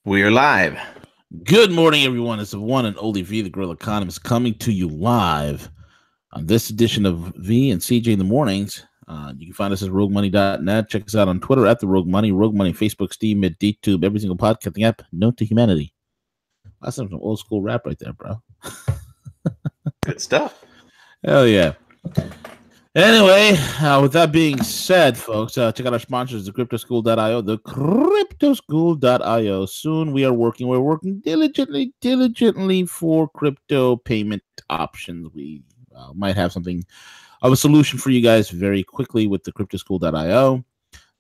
We are live. Good morning, everyone. It's the one and only V, the Grill Economist, coming to you live on this edition of V and CJ in the mornings. You can find us at roguemoney.net. Check us out on Twitter at the Rogue Money, Facebook, Steam, DTube, every single podcasting app. Note to humanity. That's some old school rap right there, bro. Good stuff. Hell yeah. Anyway, with that being said, folks, check out our sponsors, the cryptoschool.io, the cryptoschool.io. Soon we're working diligently for crypto payment options. We might have something of a solution for you guys very quickly with the cryptoschool.io.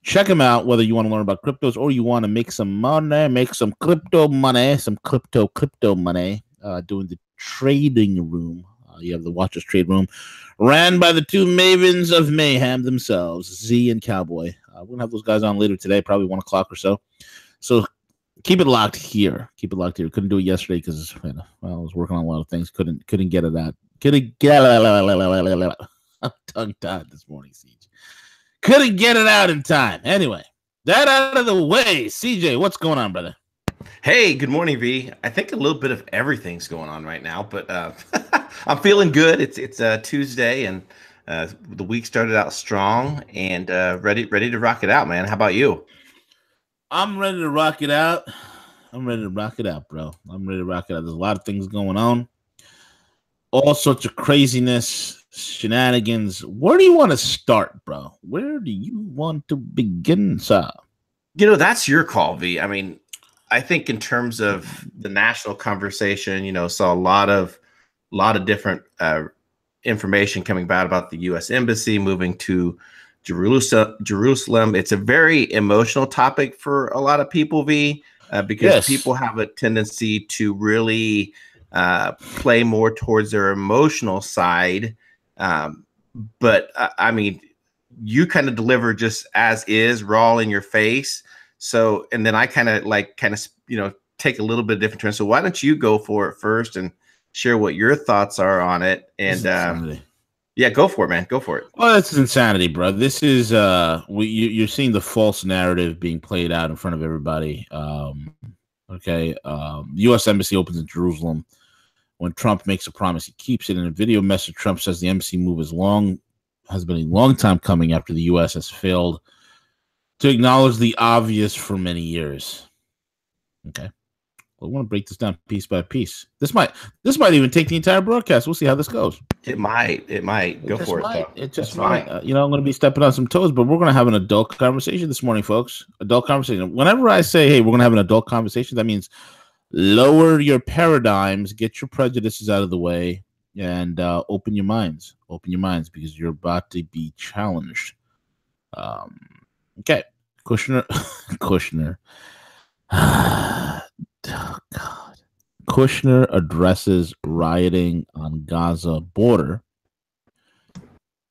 Check them out, whether you want to learn about cryptos or you want to make some money, make some crypto money, doing the trading room. You have the Watchers Trade Room, ran by the two mavens of mayhem themselves, Z and Cowboy. We're going to have those guys on later today, probably 1 o'clock or so. So keep it locked here. Couldn't do it yesterday because I was working on a lot of things. Couldn't get it out. I'm tongue-tied this morning, CJ. Couldn't get it out in time. Anyway, that out of the way. CJ, what's going on, brother? Hey, good morning, V. I think a little bit of everything's going on right now, but I'm feeling good. It's Tuesday, and the week started out strong and ready to rock it out, man. How about you? I'm ready to rock it out. Bro. I'm ready to rock it out. There's a lot of things going on. All sorts of craziness, shenanigans. Where do you want to start, bro? Where do you want to begin, sir? That's your call, V. I mean, I think in terms of the national conversation, saw a lot of different information coming about the U.S. Embassy moving to Jerusalem. It's a very emotional topic for a lot of people, V, because people have a tendency to really play more towards their emotional side. But I mean, you kind of deliver just as is, raw in your face. So, and then I kind of take a little bit of different turn. So why don't you go for it first and share what your thoughts are on it? And yeah, go for it, man. Go for it. Well, this is insanity, bro. This is you're seeing the false narrative being played out in front of everybody. The U.S. Embassy opens in Jerusalem. When Trump makes a promise, he keeps it. In a video message, Trump says the embassy move has been a long time coming after the U.S. has failed to acknowledge the obvious for many years. Okay. Well, I want to break this down piece by piece. This might even take the entire broadcast. We'll see how this goes. It might. Go for it. It just might. I'm going to be stepping on some toes, but we're going to have an adult conversation this morning, folks. Adult conversation. Whenever I say, hey, we're going to have an adult conversation, that means lower your paradigms, get your prejudices out of the way, and open your minds. Open your minds because you're about to be challenged. Okay. Kushner. Oh, God. Kushner addresses rioting on Gaza border.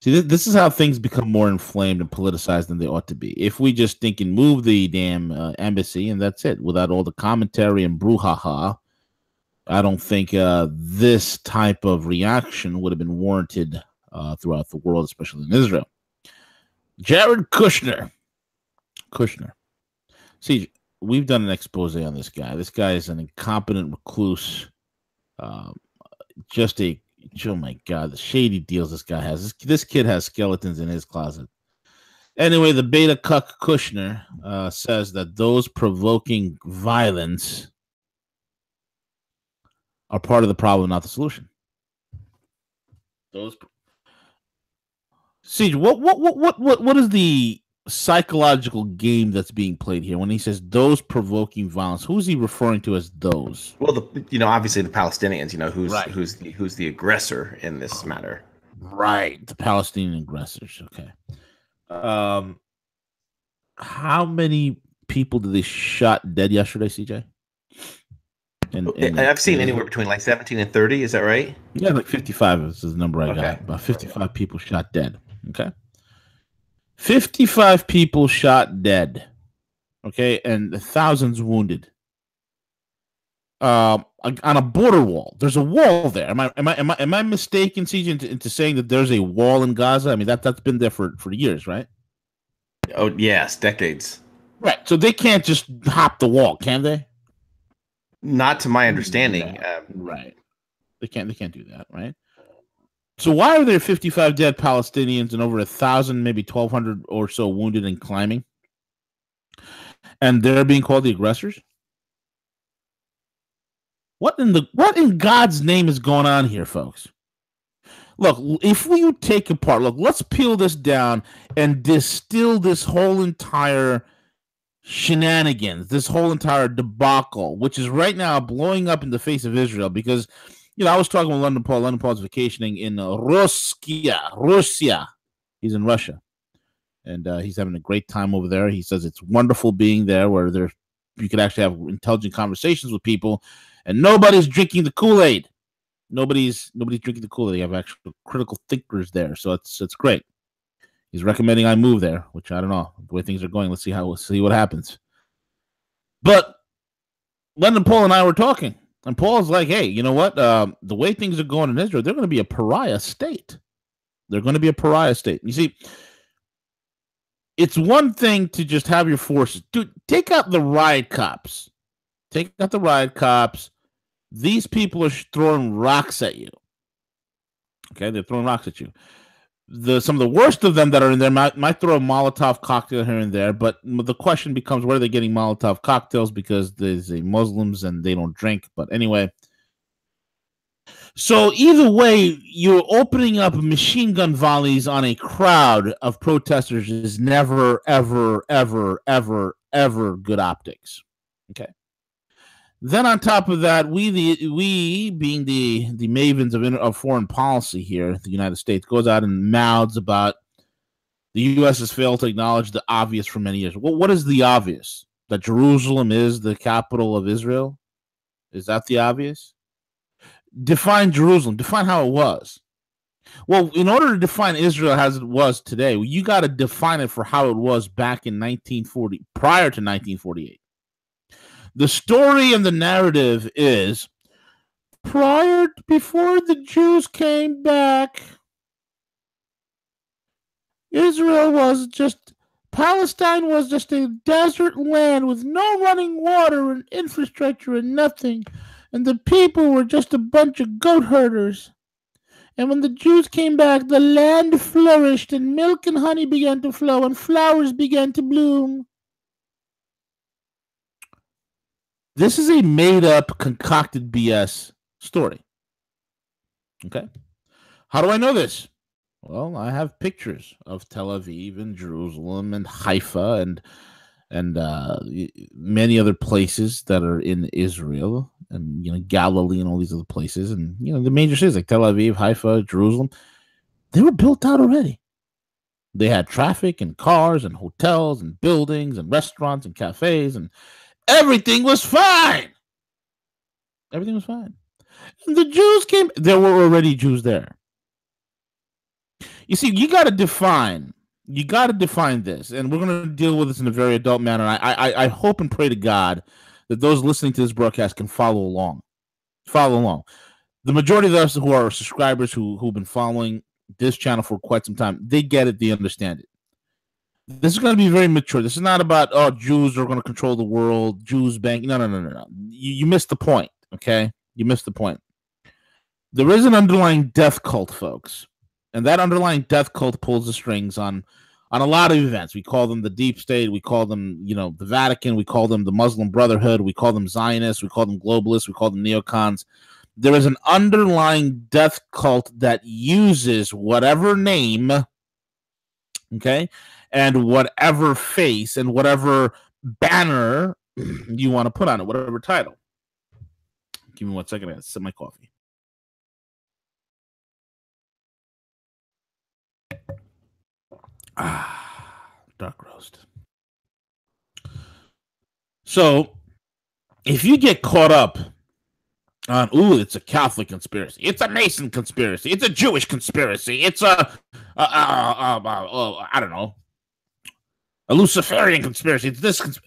See, this is how things become more inflamed and politicized than they ought to be. If we just think and move the damn embassy and that's it, without all the commentary and brouhaha, I don't think this type of reaction would have been warranted throughout the world, especially in Israel. Jared Kushner. See, we've done an expose on this guy. This guy is an incompetent recluse. Oh my God, the shady deals this guy has. This kid has skeletons in his closet. Anyway, the beta cuck Kushner says that those provoking violence are part of the problem, not the solution. Siege, what is the psychological game that's being played here when he says those provoking violence? Who's he referring to as those? Well, obviously the Palestinians. Who's the aggressor in this matter? Right, the Palestinian aggressors. Okay. How many people did they shot dead yesterday, CJ? I've seen anywhere between like 17 and 30. Is that right? Yeah, like 55 is the number I got. About 55 people shot dead. Okay. 55 people shot dead. Okay, and thousands wounded. On a border wall. There's a wall there. Am I mistaken, CJ, into saying that there's a wall in Gaza? I mean that's been there for years, right? Oh yes, decades. Right. So they can't just hop the wall, can they? Not to my understanding. Right. They can't do that, right? So why are there 55 dead Palestinians and over 1,000, maybe 1,200 or so wounded and climbing? And they're being called the aggressors? What in God's name is going on here, folks? Look, if we take apart, let's peel this down and distill this whole entire shenanigans, this whole entire debacle, which is right now blowing up in the face of Israel. Because, I was talking with London Paul. London Paul's vacationing in Russia. He's in Russia, and he's having a great time over there. He says it's wonderful being there, where you can actually have intelligent conversations with people, and nobody's drinking the Kool-Aid. Nobody's drinking the Kool-Aid. You have actual critical thinkers there, so it's great. He's recommending I move there, which I don't know the way things are going. Let's see what happens. But London Paul and I were talking, and Paul's like, "Hey, you know what? The way things are going in Israel, they're going to be a pariah state. They're going to be a pariah state. You see, it's one thing to just have your forces, dude. Take out the riot cops. Take out the riot cops. These people are throwing rocks at you. Okay, they're throwing rocks at you. Some of the worst of them that are in there might throw a Molotov cocktail here and there, but the question becomes, where are they getting Molotov cocktails? Because there's Muslims and they don't drink. But anyway, so either way, you're opening up machine gun volleys on a crowd of protesters is never, ever, ever, ever, ever good optics. Okay. Then on top of that, we being the mavens of foreign policy here, the United States goes out and mouths about the U.S. has failed to acknowledge the obvious for many years. Well, what is the obvious? That Jerusalem is the capital of Israel? Is that the obvious? Define Jerusalem. Define how it was. Well, in order to define Israel as it was today, you got to define it for how it was back in 1940, prior to 1948. The story and the narrative is before the Jews came back, Palestine was just a desert land with no running water and infrastructure and nothing. And the people were just a bunch of goat herders. And when the Jews came back, the land flourished and milk and honey began to flow and flowers began to bloom. This is a made-up, concocted BS story. Okay? How do I know this? Well, I have pictures of Tel Aviv and Jerusalem and Haifa and many other places that are in Israel and Galilee and all these other places, and the major cities like Tel Aviv, Haifa, Jerusalem. They were built out already. They had traffic and cars and hotels and buildings and restaurants and cafes, and everything was fine. Everything was fine. And the Jews came. There were already Jews there. You see, you got to define this, and we're going to deal with this in a very adult manner. I hope and pray to God that those listening to this broadcast can follow along. The majority of us who are subscribers who've been following this channel for quite some time, they get it, they understand it. This is going to be very mature. This is not about, Jews are going to control the world, Jews bank. No. You missed the point, okay? You missed the point. There is an underlying death cult, folks. And that underlying death cult pulls the strings on a lot of events. We call them the deep state. We call them, the Vatican. We call them the Muslim Brotherhood. We call them Zionists. We call them globalists. We call them neocons. There is an underlying death cult that uses whatever name, okay, and whatever face and whatever banner you want to put on it, whatever title. Give me 1 second. I gotta sip my coffee. Dark roast. So, if you get caught up on, it's a Catholic conspiracy, it's a Mason conspiracy, it's a Jewish conspiracy, it's I don't know, a Luciferian conspiracy, it's this,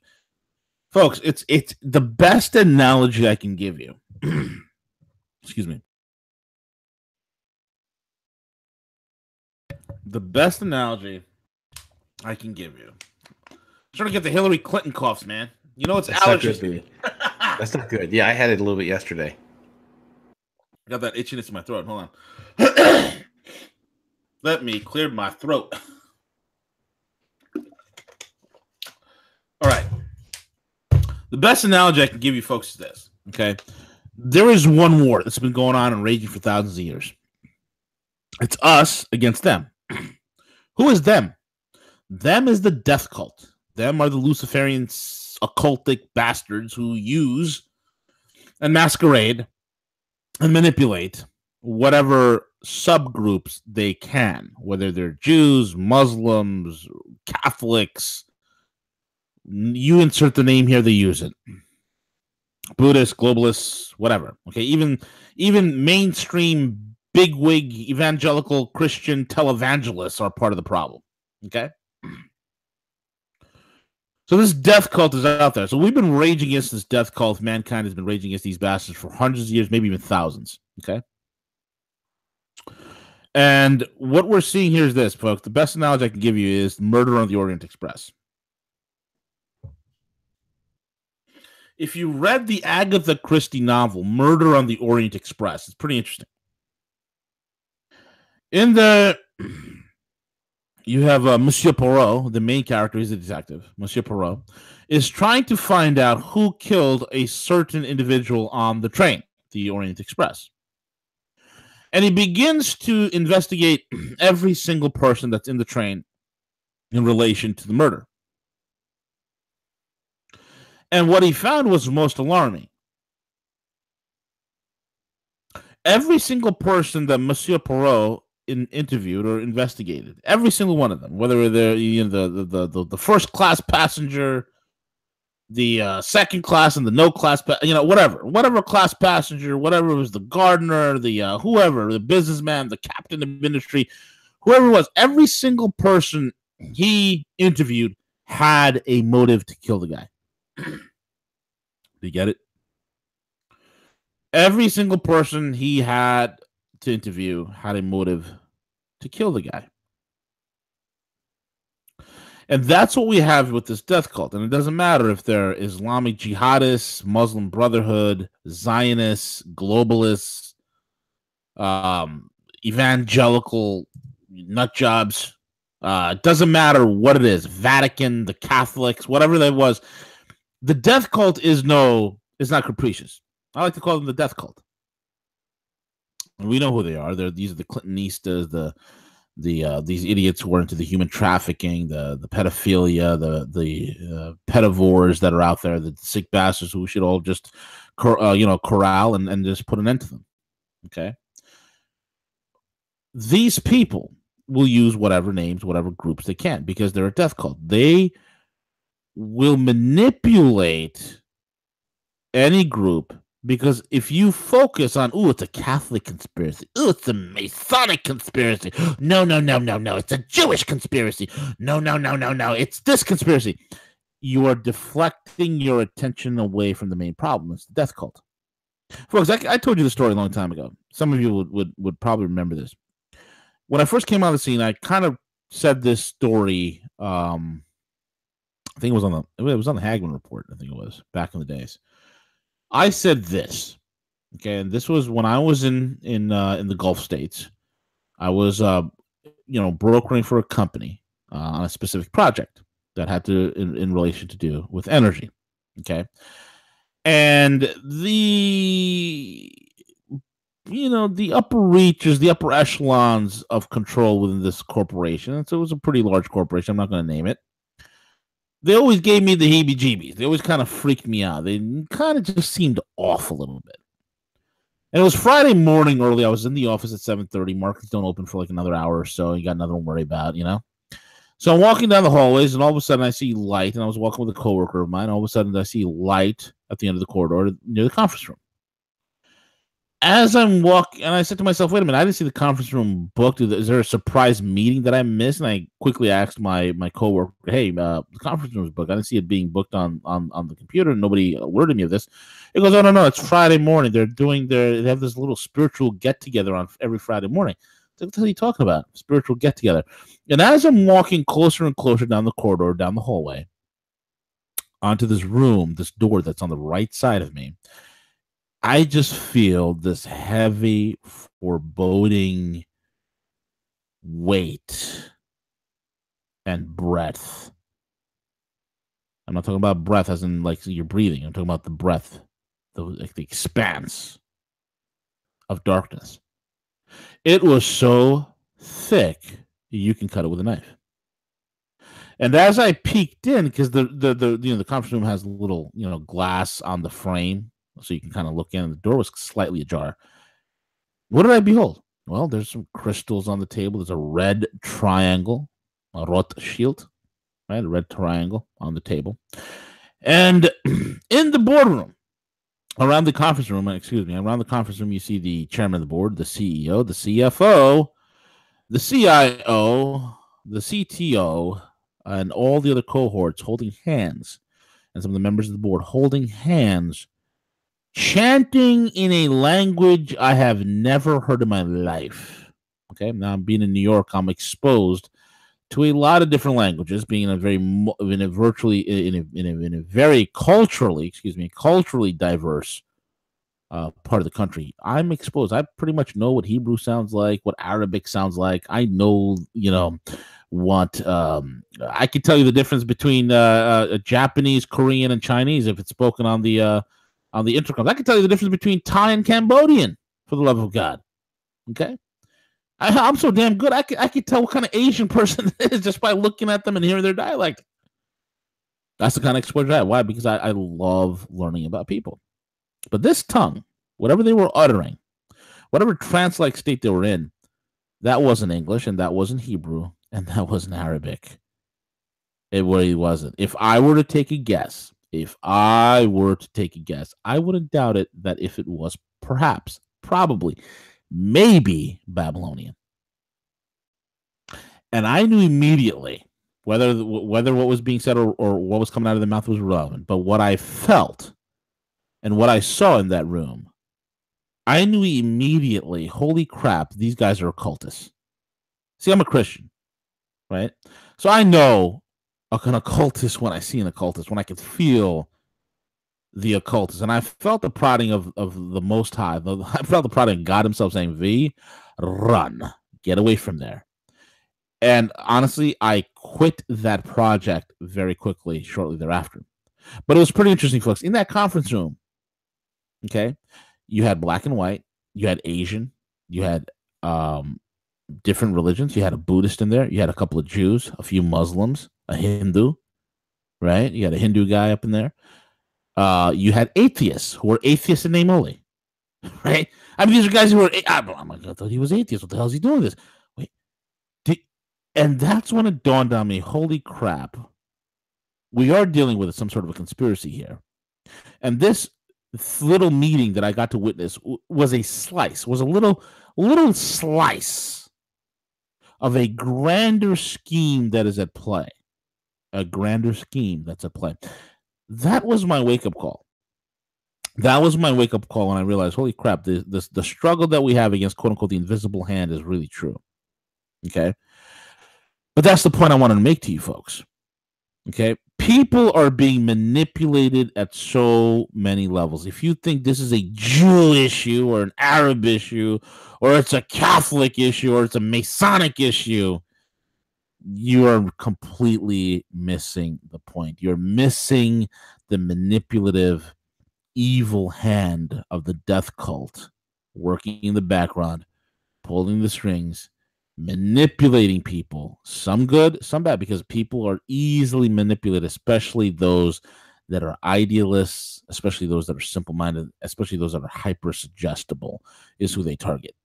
folks, it's the best analogy I can give you. Excuse me. The best analogy I can give you. I'm trying to get the Hillary Clinton coughs, man. It's allergies. That's not good. Yeah, I had it a little bit yesterday. I got that itchiness in my throat. Hold on. Let me clear my throat. All right. The best analogy I can give you folks is this, okay? There is one war that's been going on and raging for thousands of years. It's us against them. Who is them? Them is the death cult. Them are the Luciferian occultic bastards who use and masquerade and manipulate whatever subgroups they can, whether they're Jews, Muslims, Catholics. You insert the name here, they use it. Buddhists, globalists, whatever. Okay, even mainstream bigwig evangelical Christian televangelists are part of the problem. Okay, so this death cult is out there. So we've been raging against this death cult. Mankind has been raging against these bastards for hundreds of years, maybe even thousands. Okay, and what we're seeing here is this, folks. The best analogy I can give you is Murder on the Orient Express. If you read the Agatha Christie novel, Murder on the Orient Express, it's pretty interesting. In the, you have Monsieur Poirot, the main character, he's a detective. Monsieur Poirot is trying to find out who killed a certain individual on the train, the Orient Express. And he begins to investigate every single person that's in the train in relation to the murder. And what he found was most alarming. Every single person that Monsieur Poirot interviewed or investigated, every single one of them, whether they're the first class passenger, the second class, and the no class, whatever class passenger, whatever was the gardener, the whoever, the businessman, the captain of industry, whoever it was, every single person he interviewed had a motive to kill the guy. Do you get it? Every single person he had to interview had a motive to kill the guy. And that's what we have with this death cult. And it doesn't matter if they're Islamic jihadists, Muslim Brotherhood, Zionists, globalists, evangelical nut jobs. It doesn't matter what it is. Vatican, the Catholics, whatever that was. The death cult is not capricious. I like to call them the death cult. And we know who they are. These are the Clintonistas, these idiots who are into the human trafficking, the pedophilia, the pedivores that are out there, the sick bastards who we should all just corral and just put an end to them. Okay? These people will use whatever names, whatever groups they can because they're a death cult. They will manipulate any group because if you focus on, it's a Catholic conspiracy. It's a Masonic conspiracy. No, it's a Jewish conspiracy. No, it's this conspiracy. You are deflecting your attention away from the main problem. It's the death cult. Folks, I told you the story a long time ago. Some of you would probably remember this. When I first came on the scene, I kind of said this story. I think it was on the Hagman Report. I think it was back in the days. I said this, okay, and this was when I was in the Gulf states. I was, brokering for a company on a specific project that had to in relation to do with energy, okay, and the upper reaches, the upper echelons of control within this corporation. And so it was a pretty large corporation. I'm not going to name it. They always gave me the heebie-jeebies. They always kind of freaked me out. They kind of just seemed off a little bit. And it was Friday morning early. I was in the office at 7:30. Markets don't open for like another hour or so. You got nothing to worry about, So I'm walking down the hallways, and all of a sudden I see light. And I was walking with a coworker of mine. All of a sudden I see light at the end of the corridor near the conference room. As I'm walking, and I said to myself, wait a minute, I didn't see the conference room booked. Is there a surprise meeting that I missed? And I quickly asked my coworker, hey, the conference room is booked. I didn't see it being booked on the computer. And nobody alerted me of this. He goes, oh, no, it's Friday morning. They have this little spiritual get-together on every Friday morning. What the hell are you talking about? Spiritual get-together. And as I'm walking closer and closer down the corridor, down the hallway, onto this room, this door that's on the right side of me, I just feel this heavy, foreboding weight and breath. I'm not talking about breath as in like you're breathing. I'm talking about the breath, the expanse of darkness. It was so thick you can cut it with a knife. And as I peeked in, because the conference room has a little glass on the frame, so you can kind of look in. And the door was slightly ajar. What did I behold? Well, there's some crystals on the table. There's a red triangle, a Rothschild, right? A red triangle on the table. And in the boardroom, around the conference room, you see the chairman of the board, the CEO, the CFO, the CIO, the CTO, and all the other cohorts holding hands, and some of the members of the board holding hands, chanting in a language I have never heard in my life. Okay, now being in New York, I'm exposed to a lot of different languages, being in a very culturally diverse part of the country. I'm exposed. I pretty much know what Hebrew sounds like, what Arabic sounds like. I know, what I can tell you the difference between Japanese, Korean, and Chinese if it's spoken on the intercom. I can tell you the difference between Thai and Cambodian, for the love of God. Okay. I'm so damn good. I can tell what kind of Asian person it is just by looking at them and hearing their dialect. That's the kind of exposure I have. Why? Because I love learning about people. But this tongue, whatever they were uttering, whatever trance-like state they were in, that wasn't English, and that wasn't Hebrew, and that wasn't Arabic. It really wasn't. If I were to take a guess, I wouldn't doubt it that if it was perhaps, probably, maybe Babylonian. And I knew immediately whether what was being said or what was coming out of the mouth was relevant. But what I felt and what I saw in that room, I knew immediately, holy crap, these guys are occultists. See, I'm a Christian, right? So I know an occultist when I see an occultist, when I can feel the occultist. And I felt the prodding of the Most High. I felt the prodding of God himself saying, V, run, get away from there. And honestly, I quit that project very quickly shortly thereafter. But it was pretty interesting, folks. In that conference room, okay, you had black and white, you had Asian, you had different religions. You had a Buddhist in there. You had a couple of Jews, a few Muslims, a Hindu, right? You had a Hindu guy up in there. You had atheists who were atheists in name only, right? I mean, these are guys who were, I thought he was atheist. What the hell is he doing this? Wait. And that's when it dawned on me, holy crap, we are dealing with some sort of a conspiracy here. And this little meeting that I got to witness was a little slice of a grander scheme that is at play. A grander scheme that's at play. That was my wake-up call. That was my wake-up call when I realized, holy crap, the struggle that we have against, quote-unquote, the invisible hand is really true. Okay? But that's the point I wanted to make to you folks. Okay? People are being manipulated at so many levels. If you think this is a Jew issue or an Arab issue or it's a Catholic issue or it's a Masonic issue, you are completely missing the point. You're missing the manipulative, evil hand of the death cult working in the background, pulling the strings, manipulating people, some good, some bad, because people are easily manipulated, especially those that are idealists, especially those that are simple-minded, especially those that are hyper-suggestible, is who they target.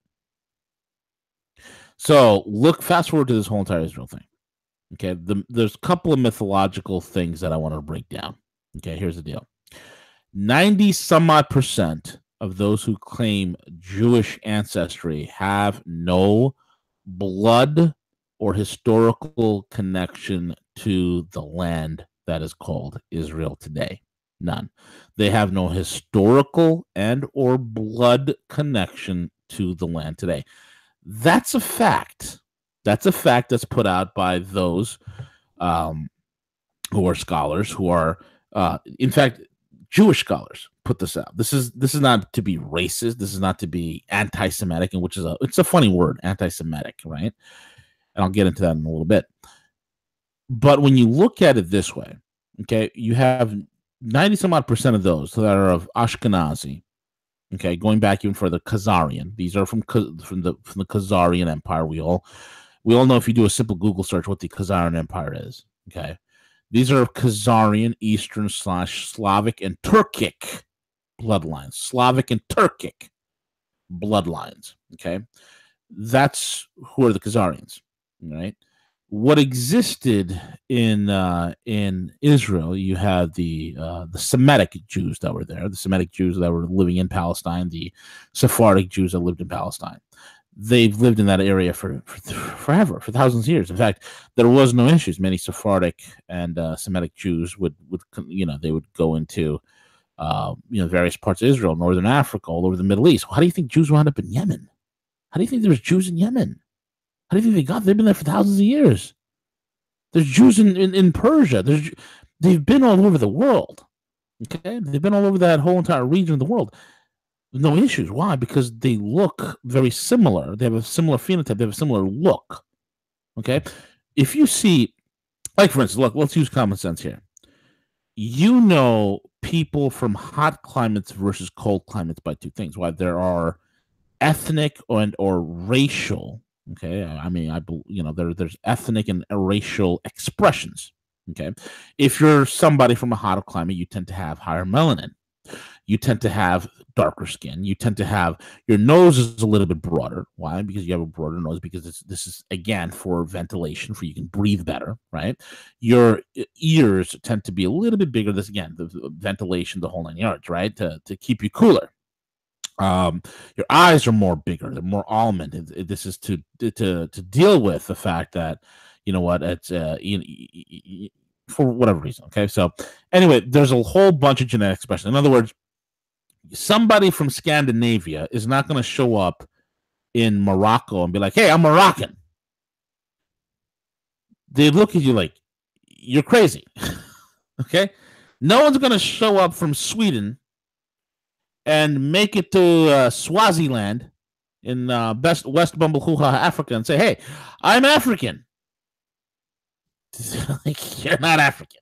So fast forward to this whole entire Israel thing. Okay, there's a couple of mythological things that I want to break down. Okay, here's the deal. 90% of those who claim Jewish ancestry have no blood or historical connection to the land that is called Israel today. None. They have no historical and or blood connection to the land today. That's a fact. That's a fact that's put out by those who are scholars, who are In fact, Jewish scholars put this out. This is not to be racist. This is not to be anti-Semitic, and it's a funny word, anti-Semitic, right? And I'll get into that in a little bit. But when you look at it this way, okay, you have 90 some odd % of those that are of Ashkenazi, okay, going back even further, Khazarian. These are from the Khazarian Empire. We all know, if you do a simple Google search, what the Khazarian Empire is. Okay, these are Khazarian, Eastern / Slavic and Turkic bloodlines. Slavic and Turkic bloodlines. Okay, that's who are the Khazarians. Right. What existed in Israel, you had the Semitic Jews that were there, the Semitic Jews that were living in Palestine, the Sephardic Jews that lived in Palestine. They've lived in that area for forever, for thousands of years. In fact, there was no issues. Many Sephardic and Semitic Jews would they would go into various parts of Israel, northern Africa, all over the Middle East. Well, how do you think Jews wound up in Yemen? How do you think there was Jews in Yemen? How do you think they got? They've been there for thousands of years. There's Jews in Persia. They've been all over the world. Okay, they've been all over that whole entire region of the world. No issues. Why? Because they look very similar. They have a similar phenotype. They have a similar look. Okay, if you see, like for instance, look, let's use common sense here. You know people from hot climates versus cold climates by two things. Why? There are ethnic or racial. Okay, I mean, there's ethnic and racial expressions. Okay, if you're somebody from a hotter climate, you tend to have higher melanin. You tend to have darker skin. You tend to have your nose is a little bit broader. Why? Because you have a broader nose. Because this is again for ventilation, for you can breathe better. Right? Your ears tend to be a little bit bigger. This again, the ventilation, the whole 9 yards. Right? To keep you cooler. Your eyes are bigger. They're more almond. This is to deal with the fact that it's for whatever reason. Okay, so anyway, there's a whole bunch of genetic expression. In other words, somebody from Scandinavia is not going to show up in Morocco and be like, "Hey, I'm Moroccan." They look at you like you're crazy. Okay, no one's going to show up from Sweden and make it to Swaziland in West Bumblehuha, Africa, and say, "Hey, I'm African." Like, you're not African.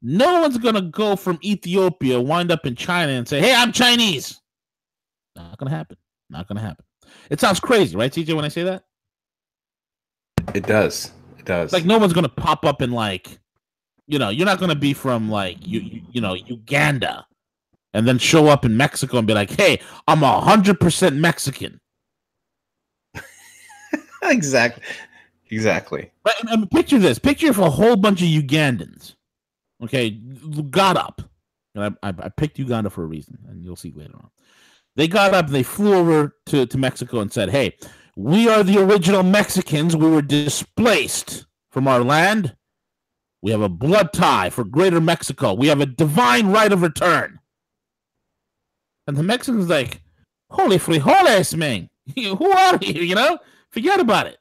No one's gonna go from Ethiopia, wind up in China, and say, "Hey, I'm Chinese." Not gonna happen. Not gonna happen. It sounds crazy, right, CJ? When I say that, it does. It does. Like, no one's gonna pop up in you're not gonna be from Uganda. And then show up in Mexico and be like, "Hey, I'm 100% Mexican." Exactly. But and picture this. Picture if a whole bunch of Ugandans, okay, got up. And I picked Uganda for a reason, and you'll see later on. They got up and they flew over to Mexico and said, "Hey, we are the original Mexicans. We were displaced from our land. We have a blood tie for Greater Mexico. We have a divine right of return." And the Mexicans like, "Holy frijoles, man. Who are you? Forget about it."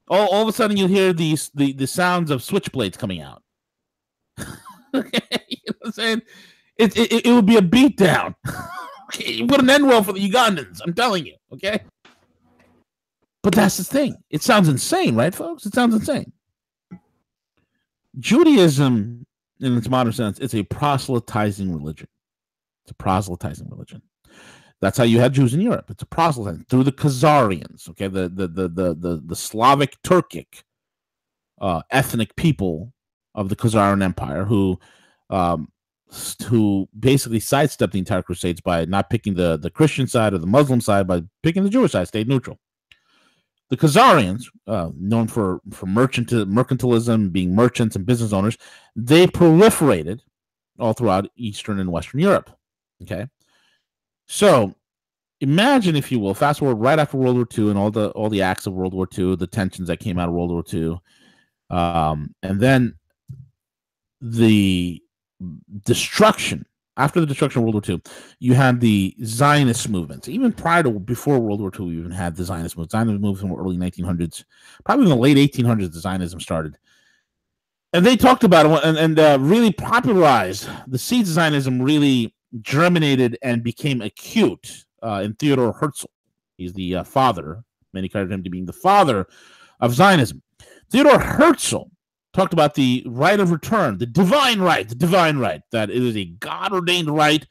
All of a sudden, you hear the sounds of switchblades coming out. Okay, you know what I'm saying? It would be a beatdown. It wouldn't end well for the Ugandans. I'm telling you. Okay, but that's the thing. It sounds insane, right, folks? It sounds insane. Judaism, in its modern sense, is a proselytizing religion. It's a proselytizing religion. That's how you had Jews in Europe. It's a proselytizing through the Khazarians, okay, the Slavic Turkic ethnic people of the Khazarian Empire who basically sidestepped the entire Crusades by not picking the Christian side or the Muslim side, by picking the Jewish side, stayed neutral. The Khazarians, known for mercantilism, being merchants and business owners, they proliferated all throughout Eastern and Western Europe. Okay, so imagine, if you will, fast forward right after World War II and all the acts of World War II, the tensions that came out of World War II, and then the destruction. After the destruction of World War II, you had the Zionist movements. Even before World War II, we even had the Zionist movement. Zionist movement in the early 1900s, probably in the late 1800s, the Zionism started. And they talked about it and really popularized the seeds of Zionism, really germinated and became acute in Theodor Herzl. He's the father. Many consider him to being the father of Zionism. Theodor Herzl talked about the right of return, the divine right, that it is a God-ordained right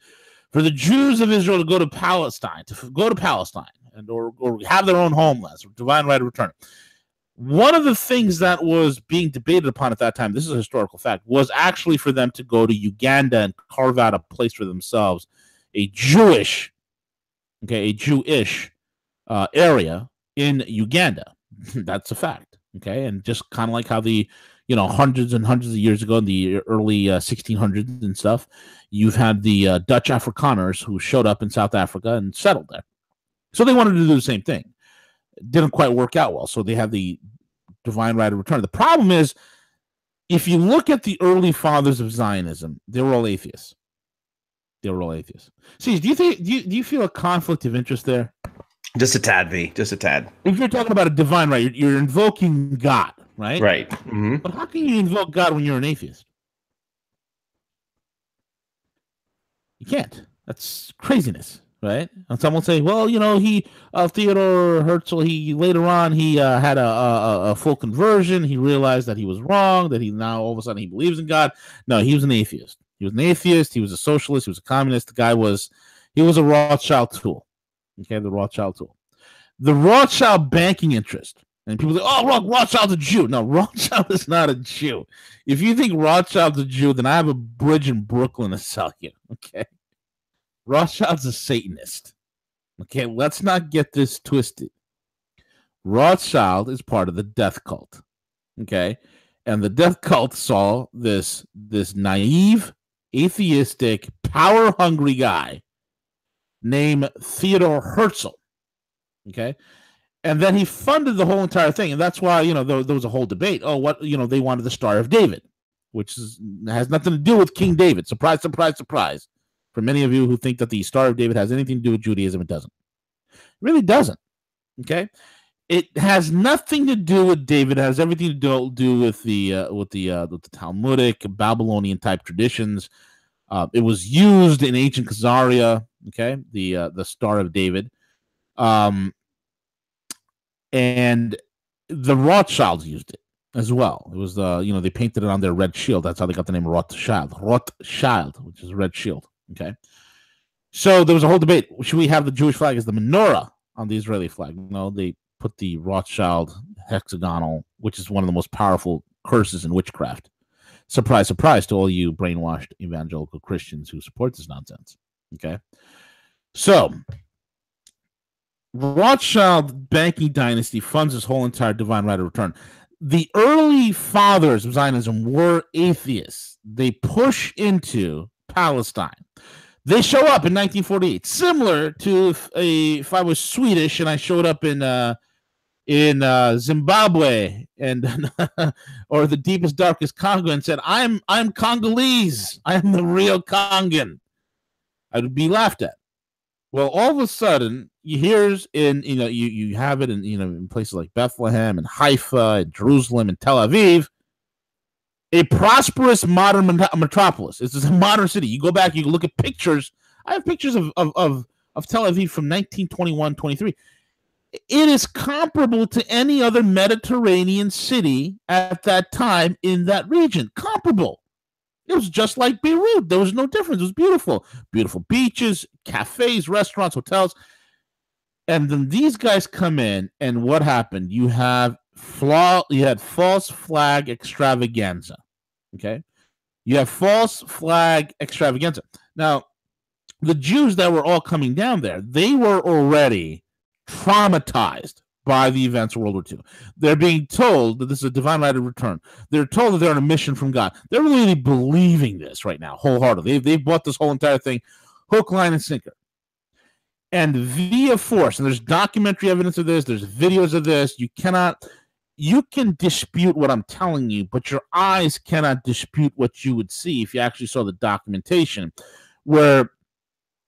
for the Jews of Israel to go to Palestine, and or have their own homelands, divine right of return. One of the things that was being debated upon at that time, this is a historical fact, was actually for them to go to Uganda and carve out a place for themselves, a Jewish area in Uganda. That's a fact. Okay, and just kind of like how the hundreds and hundreds of years ago in the early 1600s and stuff, you've had the Dutch Afrikaners who showed up in South Africa and settled there. So they wanted to do the same thing. It didn't quite work out well. So they had the divine right of return. The problem is, if you look at the early fathers of Zionism, they were all atheists. See, do you feel a conflict of interest there? Just a tad, V. Just a tad. If you're talking about a divine right, you're invoking God, right? Right. Mm-hmm. But how can you invoke God when you're an atheist? You can't. That's craziness, right? And someone will say, well, Theodor Herzl, he later on, he had a full conversion. He realized that he was wrong, that he now all of a sudden he believes in God. No, he was an atheist. He was a socialist, he was a communist. The guy was a Rothschild tool. Okay, the Rothschild tool. The Rothschild banking interest. And people say, oh, Rothschild's a Jew. No, Rothschild is not a Jew. If you think Rothschild's a Jew, then I have a bridge in Brooklyn to sell you. Okay. Rothschild's a Satanist. Okay, let's not get this twisted. Rothschild is part of the death cult. Okay. And the death cult saw this naive, atheistic, power-hungry guy named Theodor Herzl. Okay. And then he funded the whole entire thing. And that's why, there was a whole debate. Oh, they wanted the Star of David, which has nothing to do with King David. Surprise, surprise, surprise. For many of you who think that the Star of David has anything to do with Judaism, it doesn't. It really doesn't. Okay. It has nothing to do with David. It has everything to do with the Talmudic Babylonian type traditions. It was used in ancient Khazaria. Okay, the Star of David, and the Rothschilds used it as well. It was they painted it on their red shield. That's how they got the name Rothschild, which is a red shield. Okay, so there was a whole debate. Should we have the Jewish flag as the menorah on the Israeli flag? No, they put the Rothschild hexagonal, which is one of the most powerful curses in witchcraft. Surprise, surprise to all you brainwashed evangelical Christians who support this nonsense. Okay. So, Rothschild banking dynasty funds this whole entire divine right of return. The early fathers of Zionism were atheists. They push into Palestine. They show up in 1948, similar to if I was Swedish and I showed up in Zimbabwe and or the deepest, darkest Congo and said, "I'm Congolese. I am the real Congan." I would be laughed at. Well, all of a sudden, you have it in places like Bethlehem and Haifa and Jerusalem and Tel Aviv, a prosperous modern metropolis. It's a modern city. You go back, you look at pictures. I have pictures of Tel Aviv from 1921, 23. It is comparable to any other Mediterranean city at that time in that region. Comparable. It was just like Beirut. There was no difference. It was beautiful. Beautiful beaches, cafes, restaurants, hotels. And then these guys come in, and what happened? You had false flag extravaganza. Okay? You have false flag extravaganza. Now, the Jews that were all coming down there, they were already traumatized by the events of World War II. They're being told that this is a divine right of return. They're told that they're on a mission from God. They're really believing this right now, wholeheartedly. They've bought this whole entire thing, hook, line, and sinker. And via force, and there's documentary evidence of this, there's videos of this, you can dispute what I'm telling you, but your eyes cannot dispute what you would see if you actually saw the documentation, where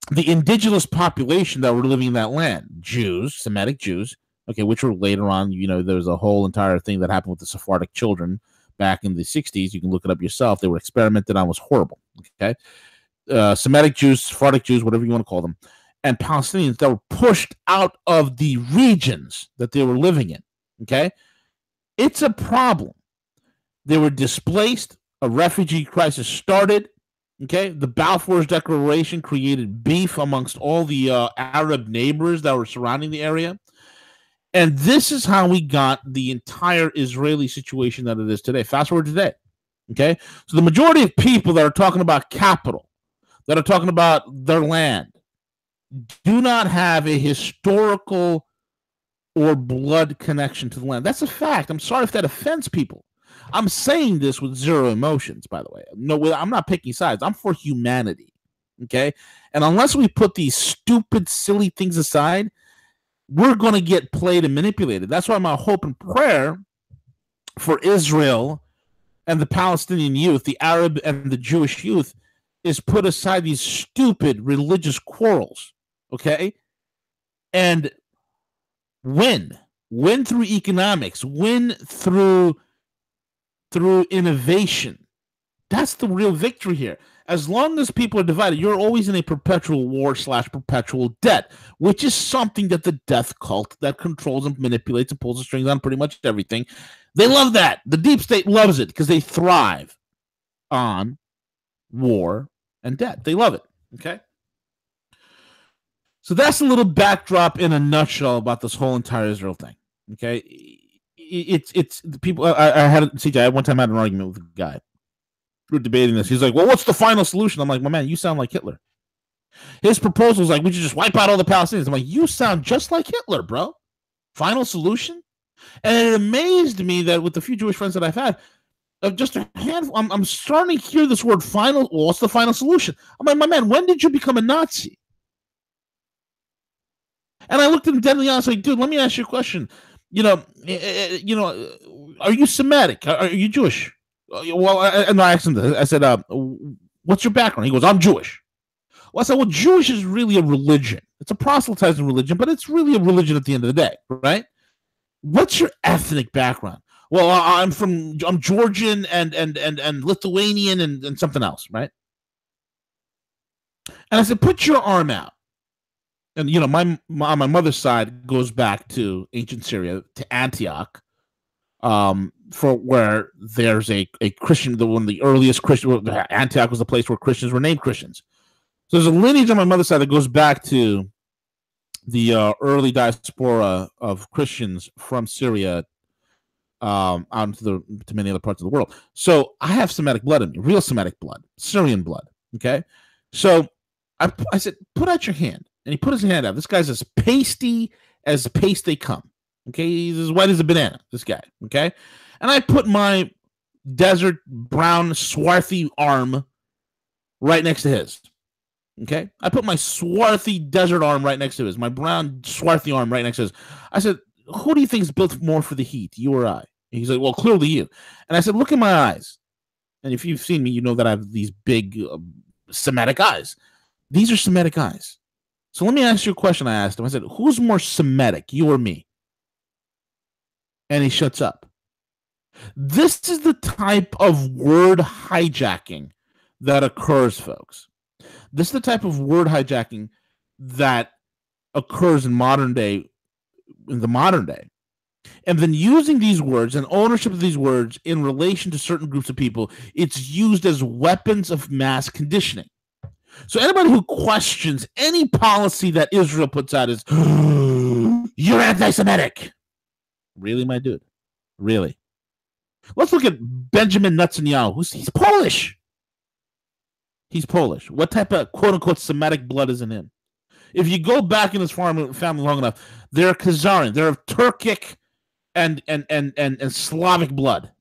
the indigenous population that were living in that land, Jews, Semitic Jews, okay, which were later on, there was a whole entire thing that happened with the Sephardic children back in the 60s. You can look it up yourself. They were experimented on, was horrible. Okay. Semitic Jews, Sephardic Jews, whatever you want to call them, and Palestinians that were pushed out of the regions that they were living in. Okay. It's a problem. They were displaced. A refugee crisis started. Okay. The Balfour's Declaration created beef amongst all the Arab neighbors that were surrounding the area. And this is how we got the entire Israeli situation that it is today. Fast forward today. Okay. So the majority of people that are talking about capital, that are talking about their land, do not have a historical or blood connection to the land. That's a fact. I'm sorry if that offends people. I'm saying this with zero emotions, by the way. No, I'm not picking sides. I'm for humanity. Okay. And unless we put these stupid, silly things aside, we're going to get played and manipulated. That's why my hope and prayer for Israel and the Palestinian youth, the Arab and the Jewish youth, is put aside these stupid religious quarrels, okay? And win through economics, win through innovation. That's the real victory here. As long as people are divided, you're always in a perpetual war / perpetual debt, which is something that the death cult that controls and manipulates and pulls the strings on pretty much everything. They love that. The deep state loves it because they thrive on war and debt. They love it. Okay. So that's a little backdrop in a nutshell about this whole entire Israel thing. Okay. It's the people. I had CJ. One time I had an argument with a guy. We're debating this. He's like, well, what's the final solution? I'm like, my man, you sound like Hitler. His proposal is like, we should just wipe out all the Palestinians. I'm like, you sound just like Hitler, bro. Final solution? And it amazed me that with the few Jewish friends that I've had, just a handful, I'm starting to hear this word final. Well, what's the final solution? I'm like, my man, when did you become a Nazi? And I looked at him deadly honest, like, dude, let me ask you a question. Are you Semitic? Are you Jewish? Well, I asked him this. I said, what's your background? He goes, I'm Jewish. Well, I said, well, Jewish is really a religion. It's a proselytizing religion, but it's really a religion at the end of the day, right? What's your ethnic background? Well, I'm Georgian and Lithuanian and something else, right? And I said, put your arm out. And, my mother's side goes back to ancient Syria, to Antioch, for where there's a Christian, one of the earliest Christian. Antioch was the place where Christians were named Christians. So there's a lineage on my mother's side that goes back to the early diaspora of Christians from Syria out to many other parts of the world. So I have Semitic blood in me, real Semitic blood, Syrian blood. Okay, so I said, put out your hand, and he put his hand out. This guy's as pasty as paste they come. Okay, he's as white as a banana. This guy. Okay. And I put my desert brown swarthy arm right next to his. Okay. I put my swarthy desert arm right next to his. My brown swarthy arm right next to his. I said, who do you think is built more for the heat, you or I? And he's like, well, clearly you. And I said, look in my eyes. And if you've seen me, you know that I have these big Semitic eyes. These are Semitic eyes. So let me ask you a question. I asked him. I said, who's more Semitic, you or me? And he shuts up. This is the type of word hijacking that occurs, folks. This is the type of word hijacking that occurs in the modern day. And then using these words and ownership of these words in relation to certain groups of people, it's used as weapons of mass conditioning. So anybody who questions any policy that Israel puts out is, you're anti-Semitic. Really, my dude? Really? Let's look at Benjamin Netanyahu. He's Polish. He's Polish. What type of quote-unquote Semitic blood is in him? If you go back in his family long enough, they're Khazarian. They're of Turkic and Slavic blood.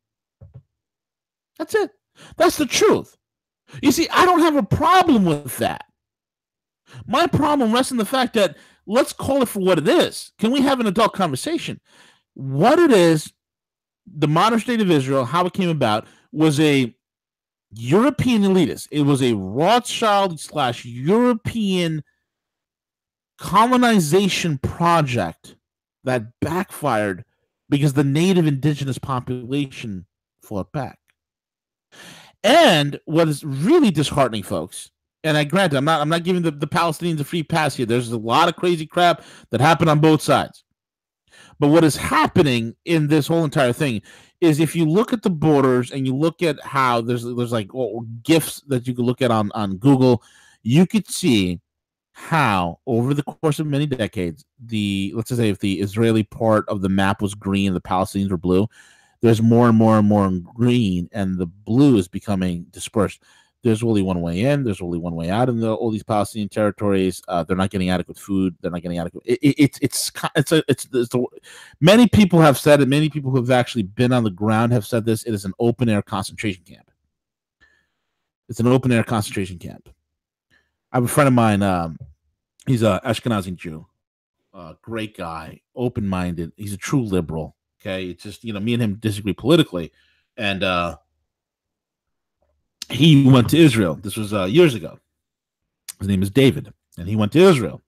That's it. That's the truth. You see, I don't have a problem with that. My problem rests in the fact that let's call it for what it is. Can we have an adult conversation? What it is, the modern state of Israel, how it came about, was a European elitist. It was a Rothschild / European colonization project that backfired because the native indigenous population fought back. And what is really disheartening, folks, and I grant I'm not giving the Palestinians a free pass here. There's a lot of crazy crap that happened on both sides. But what is happening in this whole entire thing is if you look at the borders and you look at how there's like GIFs that you can look at on Google, you could see how over the course of many decades, let's just say if the Israeli part of the map was green, the Palestinians were blue, there's more and more and more green, and the blue is becoming dispersed. There's only one way in. There's only one way out in all these Palestinian territories. They're not getting adequate food. They're not getting adequate. Many people have said it. Many people who have actually been on the ground have said this. It is an open air concentration camp. It's an open air concentration camp. I have a friend of mine. He's an Ashkenazi Jew. Great guy, open minded. He's a true liberal. Okay, it's just me and him disagree politically, and he went to Israel. This was years ago. His name is David, and he went to Israel.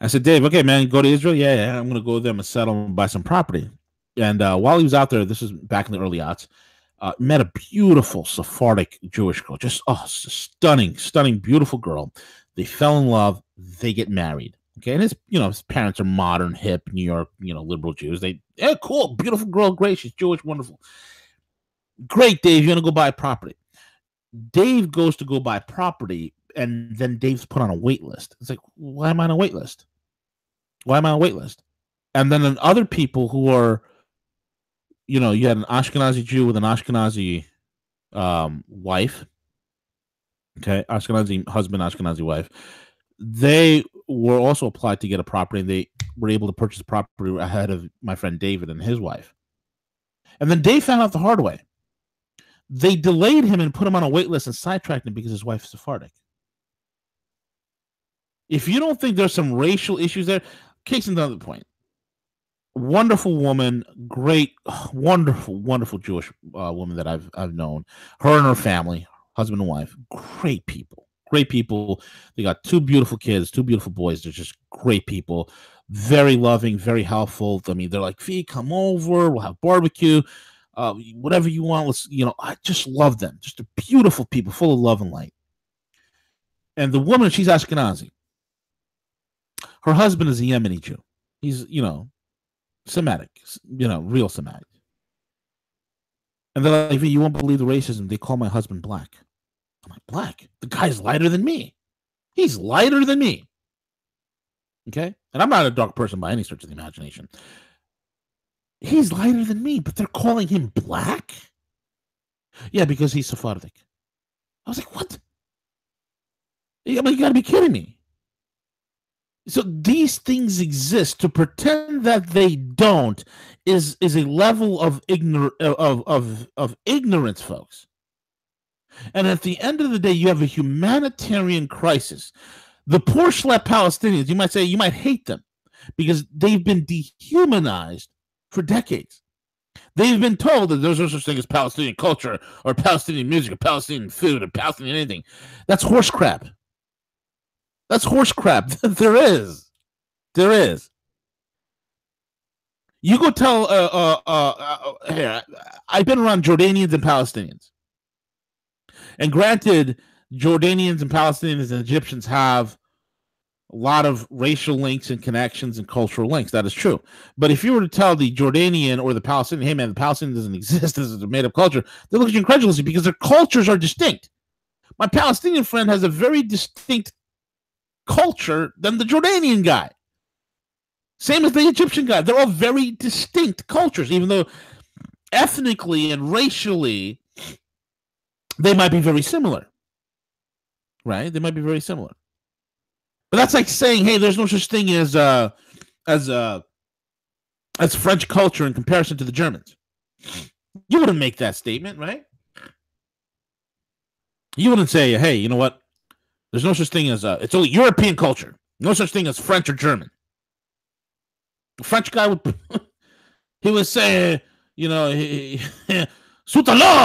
I said, Dave, okay, man, go to Israel? Yeah, I'm going to go there and settle and buy some property. And while he was out there, this was back in the early aughts, met a beautiful Sephardic Jewish girl. Just stunning, beautiful girl. They fell in love. They get married. Okay, and his parents are modern, hip, New York, liberal Jews. Cool, beautiful girl, great. She's Jewish, wonderful. Great, Dave, you're going to go buy property. Dave goes to go buy property, and then Dave's put on a wait list. It's like, why am I on a wait list? Why am I on a wait list? And then other people who are, you had an Ashkenazi Jew with an Ashkenazi wife. Okay, Ashkenazi husband, Ashkenazi wife. They were also applied to get a property, and they were able to purchase property ahead of my friend David and his wife. And then Dave found out the hard way. They delayed him and put him on a wait list and sidetracked him because his wife is Sephardic. If you don't think there's some racial issues there, case in the point. Wonderful woman, great, wonderful Jewish woman that I've known. Her and her family, husband and wife, great people. They got two beautiful kids, two beautiful boys. They're just great people, very loving, very helpful. I mean, they're like, Fee, come over, we'll have barbecue. Whatever you want, let's, I just love them. Just a beautiful people, full of love and light. And the woman, she's Ashkenazi. Her husband is a Yemeni Jew. He's, Semitic, real Semitic. And they're like, you won't believe the racism. They call my husband black. I'm like, black? The guy's lighter than me. He's lighter than me. Okay? And I'm not a dark person by any stretch of the imagination. He's lighter than me, but they're calling him black? Yeah, because he's Sephardic. I was like, what? You got to be kidding me. So these things exist. To pretend that they don't is a level of ignorance, folks. And at the end of the day, you have a humanitarian crisis. The poor schlep Palestinians, you might hate them because they've been dehumanized for decades. They've been told that there's no such thing as Palestinian culture or Palestinian music or Palestinian food or Palestinian anything. That's horse crap. That's horse crap. There is. You go tell, I've been around Jordanians and Palestinians. And granted, Jordanians and Palestinians and Egyptians have a lot of racial links and connections and cultural links. That is true. But if you were to tell the Jordanian or the Palestinian, hey man, the Palestinian doesn't exist, this is a made-up culture, they look at you incredulously because their cultures are distinct. My Palestinian friend has a very distinct culture than the Jordanian guy. Same as the Egyptian guy. They're all very distinct cultures, even though ethnically and racially they might be very similar. Right? They might be very similar. But that's like saying, hey, there's no such thing as French culture in comparison to the Germans. You wouldn't make that statement, right? You wouldn't say, hey, you know what? There's no such thing as it's only European culture. No such thing as French or German. The French guy would he would say, Zutalo,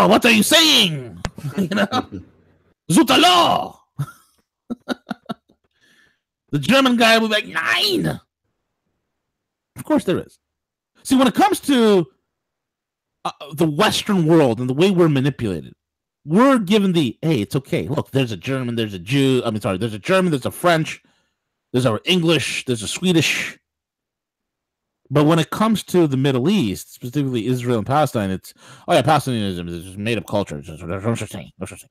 what are you saying? Zutalo. The German guy would be like, nine. Of course there is. See, when it comes to the Western world and the way we're manipulated. We're given the, hey, it's okay. Look, there's a German, there's a Jew. There's a German, there's a French, there's a English, there's a Swedish. But when it comes to the Middle East, specifically Israel and Palestine, it's, oh yeah, Palestinianism is just made up culture. There's no such thing. No such thing.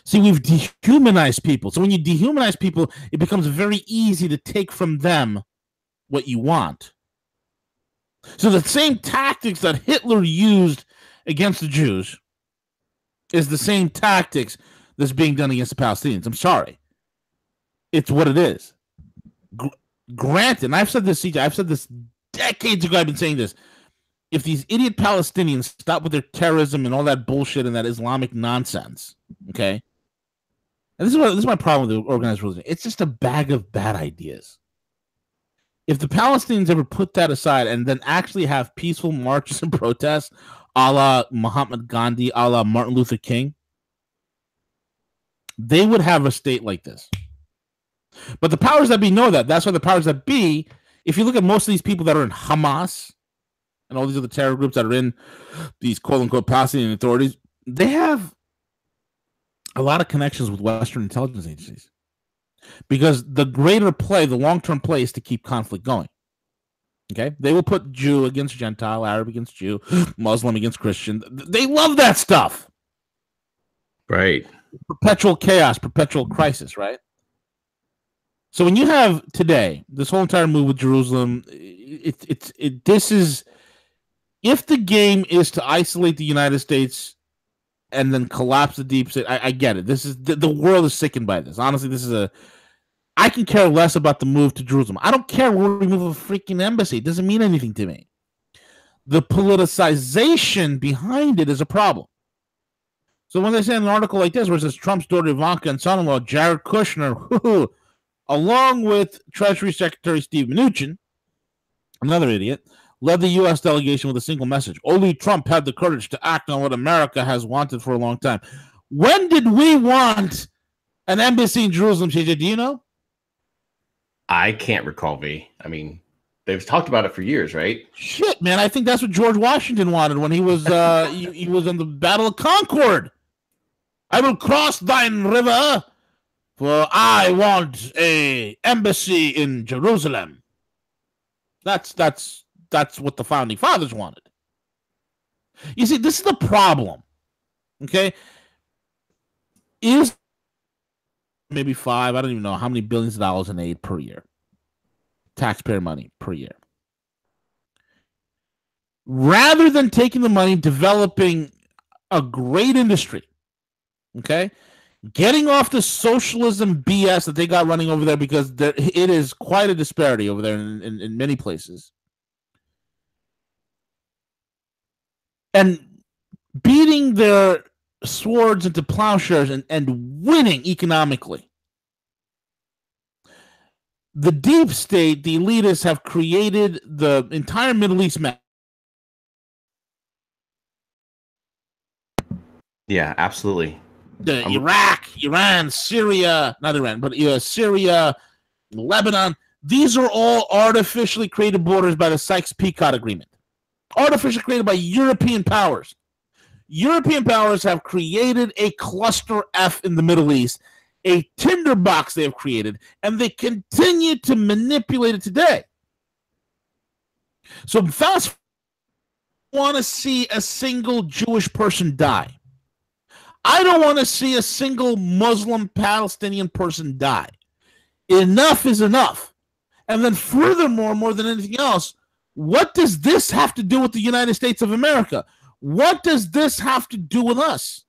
See, we've dehumanized people. So when you dehumanize people, it becomes very easy to take from them what you want. So the same tactics that Hitler used against the Jews is the same tactics that's being done against the Palestinians. I'm sorry. It's what it is. Granted, and I've said this, CJ, I've said this decades ago, I've been saying this. If these idiot Palestinians stop with their terrorism and all that bullshit and that Islamic nonsense, okay? And this is my problem with the organized religion. It's just a bag of bad ideas. If the Palestinians ever put that aside and then actually have peaceful marches and protests, a la Mahatma Gandhi, a la Martin Luther King, they would have a state like this. But the powers that be know that. That's why the powers that be, if you look at most of these people that are in Hamas and all these other terror groups that are in these quote-unquote Palestinian authorities, they have a lot of connections with Western intelligence agencies. Because the greater play, the long-term play is to keep conflict going. Okay? They will put Jew against Gentile, Arab against Jew, Muslim against Christian. They love that stuff. Right. Perpetual chaos, perpetual crisis, right? So when you have today this whole entire move with Jerusalem, this is, if the game is to isolate the United States and then collapse the deep state, I get it. This is the world is sickened by this. Honestly, this is I can care less about the move to Jerusalem. I don't care where we move a freaking embassy. It doesn't mean anything to me. The politicization behind it is a problem. So when they say in an article like this, where it says Trump's daughter Ivanka and son-in-law Jared Kushner, along with Treasury Secretary Steve Mnuchin, another idiot, led the U.S. delegation with a single message. Only Trump had the courage to act on what America has wanted for a long time. When did we want an embassy in Jerusalem, CJ? Do you know? I can't recall, V. I mean, they've talked about it for years, right? Shit, man. I think that's what George Washington wanted when he was he was in the Battle of Concord. I will cross thine river, for I want a embassy in Jerusalem. That's what the founding fathers wanted. You see, this is the problem. Okay? Is maybe $5, I don't even know how many billions of dollars in aid per year. Taxpayer money per year. Rather than taking the money, developing a great industry, okay? Getting off the socialism BS that they got running over there, because it is quite a disparity over there in many places. And beating their swords into plowshares and winning economically. The deep state, the elitists, have created the entire Middle East map. Yeah, absolutely. Iraq, Iran, Syria, not Iran, but Syria, Lebanon. These are all artificially created borders by the Sykes-Picot Agreement. Artificially created by European powers. European powers have created a cluster F in the Middle East, a tinderbox they have created, and they continue to manipulate it today. So fast, want to see a single Jewish person die. I don't want to see a single Muslim Palestinian person die. Enough is enough. And then furthermore, more than anything else, what does this have to do with the United States of America? What does this have to do with us?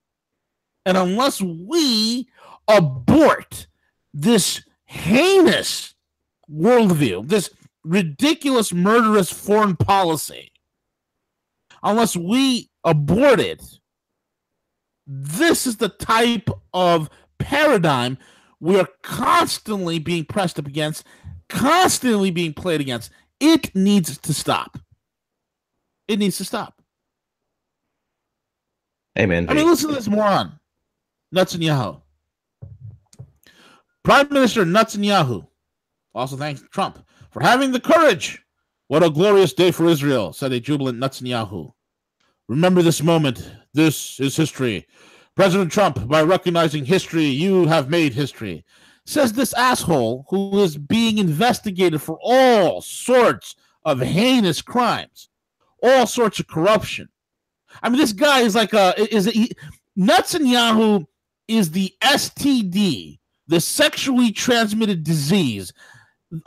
And unless we abort this heinous worldview, this ridiculous, murderous foreign policy, unless we abort it, this is the type of paradigm we are constantly being pressed up against, constantly being played against. It needs to stop. It needs to stop. Amen. I mean, listen to this moron, Netanyahu. Prime Minister Netanyahu also thanks Trump for having the courage. What a glorious day for Israel, said a jubilant Netanyahu. Remember this moment. This is history. President Trump, by recognizing history, you have made history. Says this asshole who is being investigated for all sorts of heinous crimes, all sorts of corruption. I mean, this guy is like Netanyahu is the STD, the sexually transmitted disease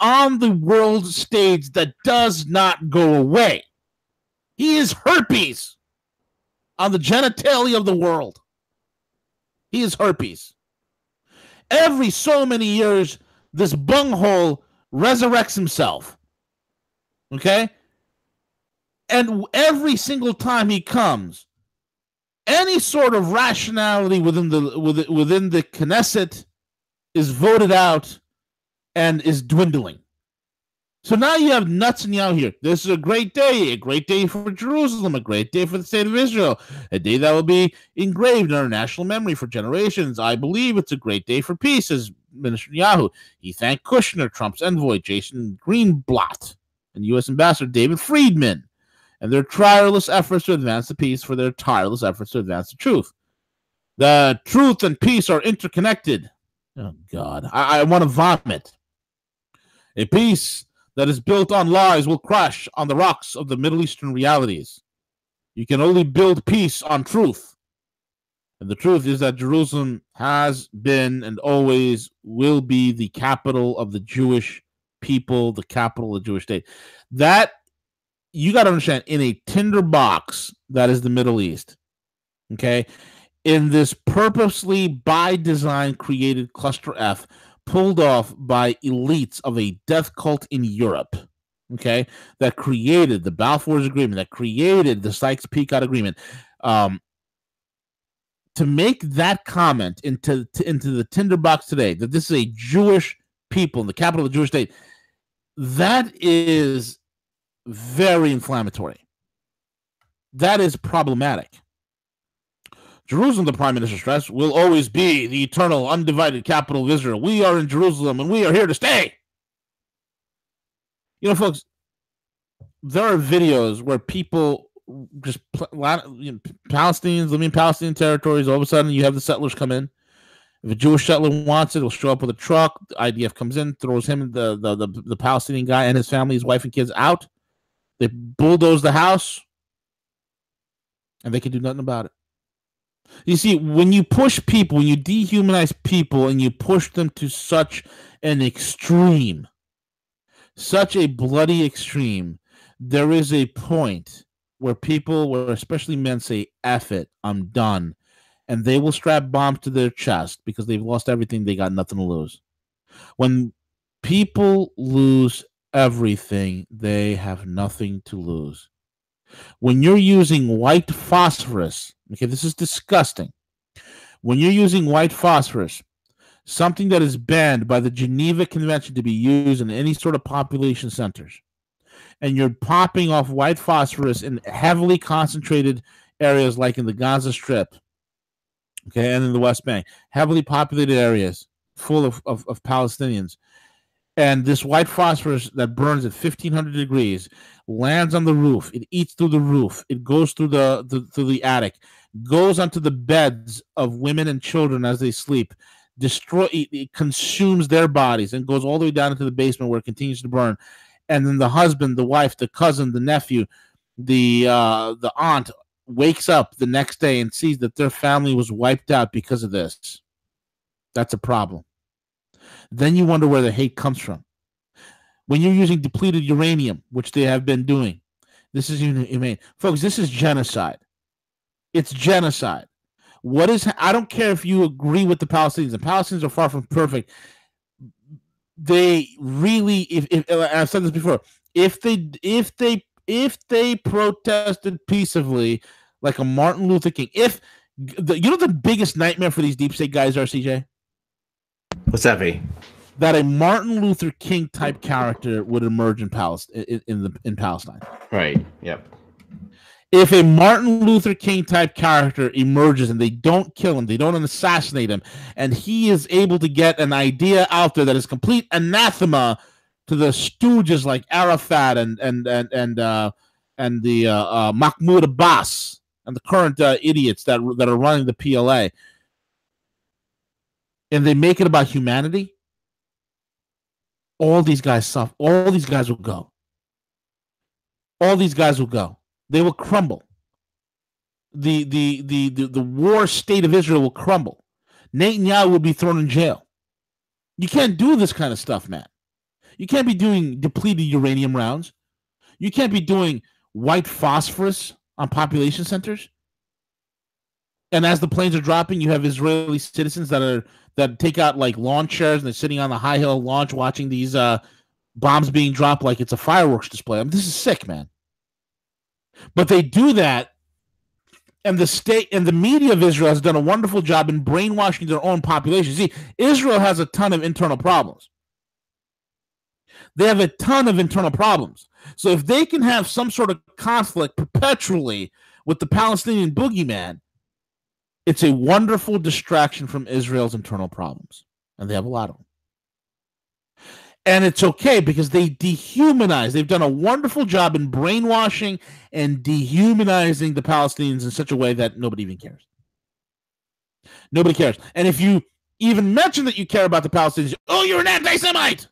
on the world stage that does not go away. He is herpes on the genitalia of the world. He is herpes. Every so many years, this bunghole resurrects himself. Okay? And every single time he comes, any sort of rationality within the Knesset is voted out and is dwindling. So now you have Netanyahu here. This is a great day for Jerusalem, a great day for the state of Israel, a day that will be engraved in our national memory for generations. I believe it's a great day for peace, says Minister Netanyahu. He thanked Kushner, Trump's envoy, Jason Greenblatt, and U.S. Ambassador David Friedman, and their tireless efforts to advance the peace for their tireless efforts to advance the truth. The truth and peace are interconnected. Oh, God. I want to vomit. A peace that is built on lies will crash on the rocks of the Middle Eastern realities. You can only build peace on truth. And the truth is that Jerusalem has been and always will be the capital of the Jewish people, the capital of the Jewish state. That, you got to understand, in a tinderbox, that is the Middle East. Okay? In this purposely, by design, created cluster F, pulled off by elites of a death cult in Europe, okay, that created the Balfour's Agreement, that created the Sykes-Picot Agreement, to make that comment into the tinderbox today, that this is a Jewish people in the capital of the Jewish state, that is very inflammatory. That is problematic. Jerusalem, the Prime Minister stressed, will always be the eternal, undivided capital of Israel. We are in Jerusalem, and we are here to stay. You know, folks, there are videos where people just, Palestinians living in Palestinian territories, all of a sudden you have the settlers come in. If a Jewish settler wants it, he'll show up with a truck. The IDF comes in, throws him, the Palestinian guy and his family, his wife and kids out. They bulldoze the house, and they can do nothing about it. You see, when you push people, when you dehumanize people and you push them to such an extreme, such a bloody extreme, there is a point where people, where especially men, say, F it, I'm done. And they will strap bombs to their chest because they've lost everything. They got nothing to lose. When people lose everything, they have nothing to lose. When you're using white phosphorus, okay, this is disgusting. When you're using white phosphorus, something that is banned by the Geneva Convention to be used in any sort of population centers, and you're popping off white phosphorus in heavily concentrated areas like in the Gaza Strip, okay, and in the West Bank, heavily populated areas full of Palestinians, and this white phosphorus that burns at 1,500 degrees lands on the roof. It eats through the roof. It goes through the attic, goes onto the beds of women and children as they sleep. It consumes their bodies and goes all the way down into the basement where it continues to burn. And then the husband, the wife, the cousin, the nephew, the aunt wakes up the next day and sees that their family was wiped out because of this. That's a problem. Then you wonder where the hate comes from. When you're using depleted uranium, which they have been doing, this is inhumane. Folks, this is genocide. It's genocide. I don't care if you agree with the Palestinians. The Palestinians are far from perfect. They really, if I've said this before, if they protested peaceably like a Martin Luther King, you know the biggest nightmare for these deep state guys are, CJ? What's that be? That a Martin Luther King type character would emerge in Palestine. Right. Yep. If a Martin Luther King type character emerges and they don't kill him, they don't assassinate him, and he is able to get an idea out there that is complete anathema to the stooges like Arafat and the Mahmoud Abbas, and the current idiots that are running the PLA, and they make it about humanity, all these guys suffer. All these guys will go. All these guys will go. They will crumble. The war state of Israel will crumble. Netanyahu will be thrown in jail. You can't do this kind of stuff, man. You can't be doing depleted uranium rounds. You can't be doing white phosphorus on population centers. And as the planes are dropping, you have Israeli citizens that take out like lawn chairs and they're sitting on the high hill launch watching these bombs being dropped like it's a fireworks display. I mean, this is sick, man. But they do that, and the state and the media of Israel has done a wonderful job in brainwashing their own population. See, Israel has a ton of internal problems. They have a ton of internal problems. So if they can have some sort of conflict perpetually with the Palestinian boogeyman, it's a wonderful distraction from Israel's internal problems. And they have a lot of them. And it's okay because they dehumanize. They've done a wonderful job in brainwashing and dehumanizing the Palestinians in such a way that nobody even cares. Nobody cares. And if you even mention that you care about the Palestinians, oh, you're an anti-Semite.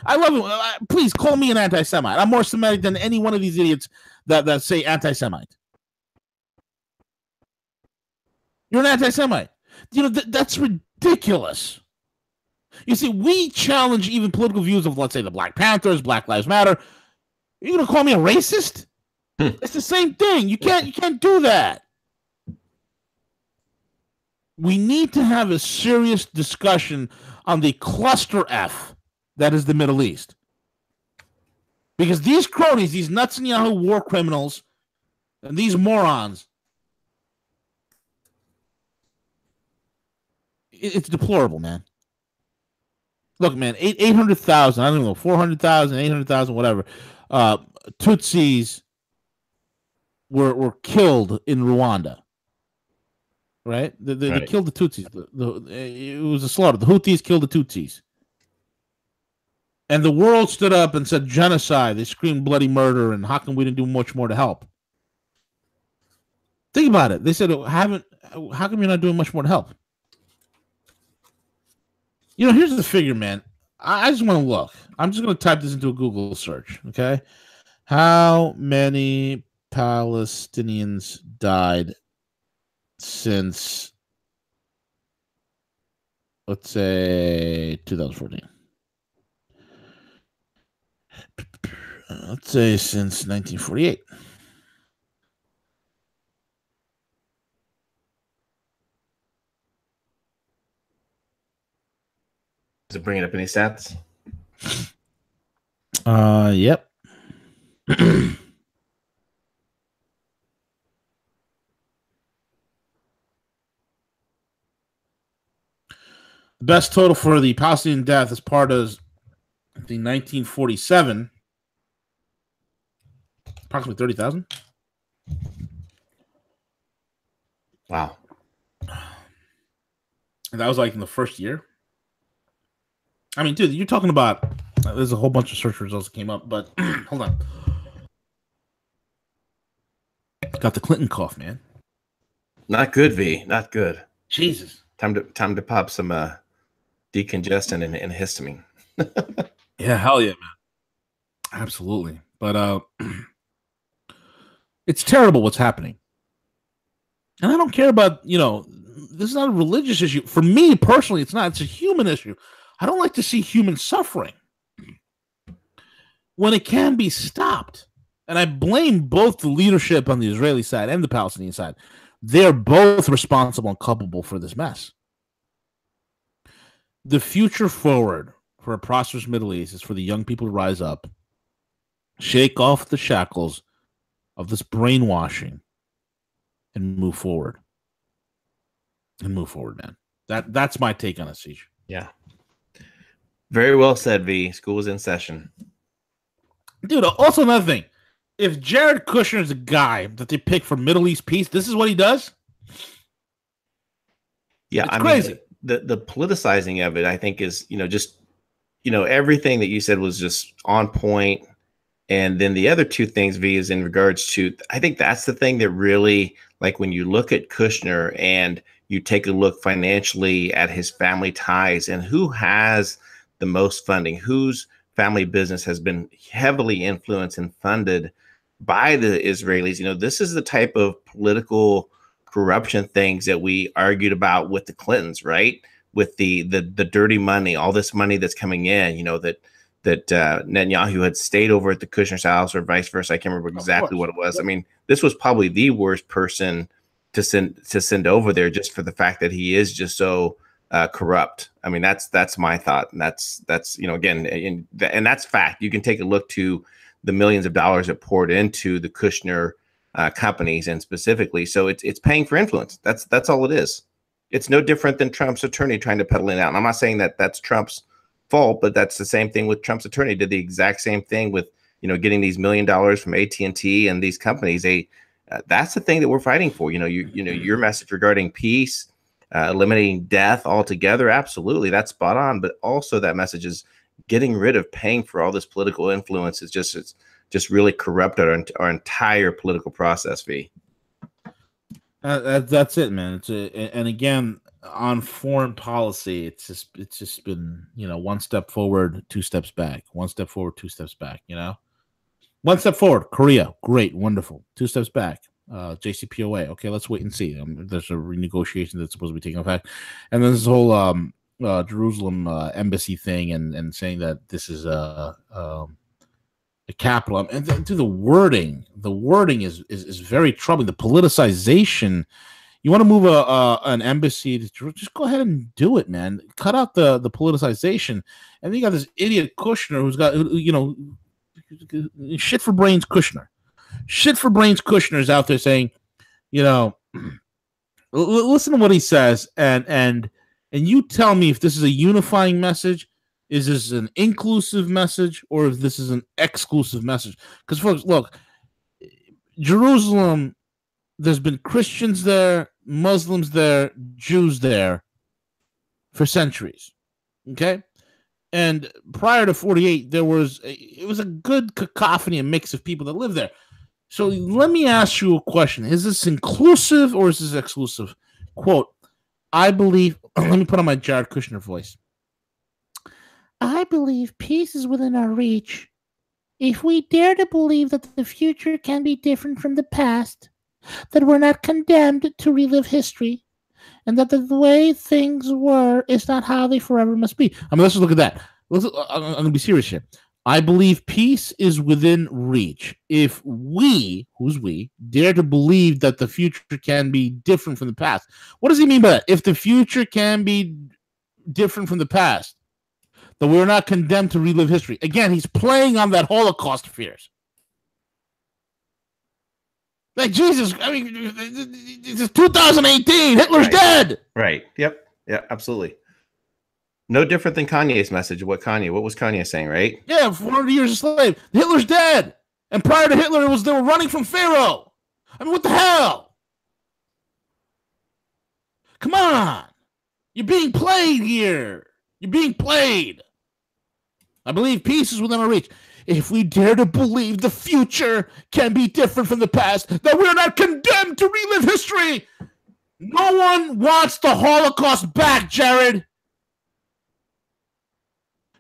I love it. Please call me an anti-Semite. I'm more Semitic than any one of these idiots that say anti-Semite. You're an anti-Semite. You know, that's ridiculous. You see, we challenge even political views of, let's say, the Black Panthers, Black Lives Matter. You're going to call me a racist? It's the same thing. You can't do that. We need to have a serious discussion on the cluster F that is the Middle East. Because these cronies, these Netanyahu war criminals, and these morons, it's deplorable, man. Look, man, 800,000, I don't know, 400,000, 800,000, whatever. Tutsis were killed in Rwanda. Right? They killed the Tutsis. It was a slaughter. The Houthis killed the Tutsis. And the world stood up and said genocide. They screamed bloody murder, and how come we didn't do much more to help? Think about it. They said, how come you're not doing much more to help? You know, here's the figure, man. I just want to look. I'm just going to type this into a Google search, okay? How many Palestinians died since, let's say, 2014? Let's say since 1948. Is it bringing up any stats? Yep. The best total for the Palestinian death as part of the 1947, approximately 30,000. Wow. And that was like in the first year. I mean, dude, you're talking about, there's a whole bunch of search results that came up, but hold on. Got the Clinton cough, man. Not good, V. Not good. Jesus. Time to pop some decongestant and histamine. Yeah, hell yeah, man. Absolutely. But it's terrible what's happening. And I don't care about, this is not a religious issue. For me personally, it's not. It's a human issue. I don't like to see human suffering when it can be stopped. And I blame both the leadership on the Israeli side and the Palestinian side. They're both responsible and culpable for this mess. The future forward for a prosperous Middle East is for the young people to rise up, shake off the shackles of this brainwashing, and move forward. Man. That's my take on it, Siege. Yeah. Very well said, V. School is in session. Dude, also another thing. If Jared Kushner is a guy that they pick for Middle East peace, this is what he does? Yeah, it's crazy. The politicizing of it, I think, is, just, everything that you said was just on point And then the other two things, V, is in regards to, I think that's the thing that really, like when you look at Kushner and you take a look financially at his family ties and who has the most funding, whose family business has been heavily influenced and funded by the Israelis. This is the type of political corruption things that we argued about with the Clintons, right? With the dirty money, all this money that's coming in, that Netanyahu had stayed over at the Kushner's house or vice versa. I can't remember exactly what it was. I mean, this was probably the worst person to send over there just for the fact that he is just so corrupt. I mean, that's my thought. And that's again, and that's fact. You can take a look to the millions of dollars that poured into the Kushner companies and specifically. So it's paying for influence. That's all it is. It's no different than Trump's attorney trying to peddle it out. And I'm not saying that that's Trump's fault, but that's the same thing with Trump's attorney. Did the exact same thing with getting these $1 million from AT&T and these companies. That's the thing that we're fighting for. Your message regarding peace, eliminating death altogether, absolutely, that's spot on. But also that message is getting rid of paying for all this political influence. It's just really corrupted our entire political process. V. That's it, man. And again, on foreign policy, it's just been one step forward, two steps back. One step forward, two steps back. One step forward, Korea, great, wonderful. Two steps back, JCPOA. Okay, let's wait and see. There's a renegotiation that's supposed to be taking effect, and then this whole Jerusalem embassy thing, and saying that this is a capital. And to the wording is very troubling. The politicization. You want to move an embassy to Jerusalem, just go ahead and do it, man. Cut out the politicization. And then you got this idiot Kushner who's got shit for brains Kushner. Shit for brains Kushner is out there saying, listen to what he says, and you tell me if this is a unifying message. Is this an inclusive message, or if this is an exclusive message? Because, folks, look, Jerusalem, there's been Christians there, Muslims there, Jews there for centuries, okay? And prior to 48, it was a good cacophony, a mix of people that lived there. So let me ask you a question. Is this inclusive or is this exclusive? Quote, I believe, let me put on my Jared Kushner voice. I believe peace is within our reach if we dare to believe that the future can be different from the past, that we're not condemned to relive history, and that the way things were is not how they forever must be. I mean, let's just look at that. I'm going to be serious here. I believe peace is within reach if we, who's we, dare to believe that the future can be different from the past. What does he mean by that? If the future can be different from the past, that we're not condemned to relive history. Again, he's playing on that Holocaust fears. Like, Jesus, I mean, it's 2018. Hitler's dead. Right. Yep. Yeah, absolutely. No different than Kanye's message. What was Kanye saying, right? Yeah, 400 years a slave. Hitler's dead. And prior to Hitler, they were running from Pharaoh. I mean, what the hell? Come on. You're being played here. You're being played. I believe peace is within our reach. If we dare to believe the future can be different from the past, that we're not condemned to relive history. No one wants the Holocaust back, Jared.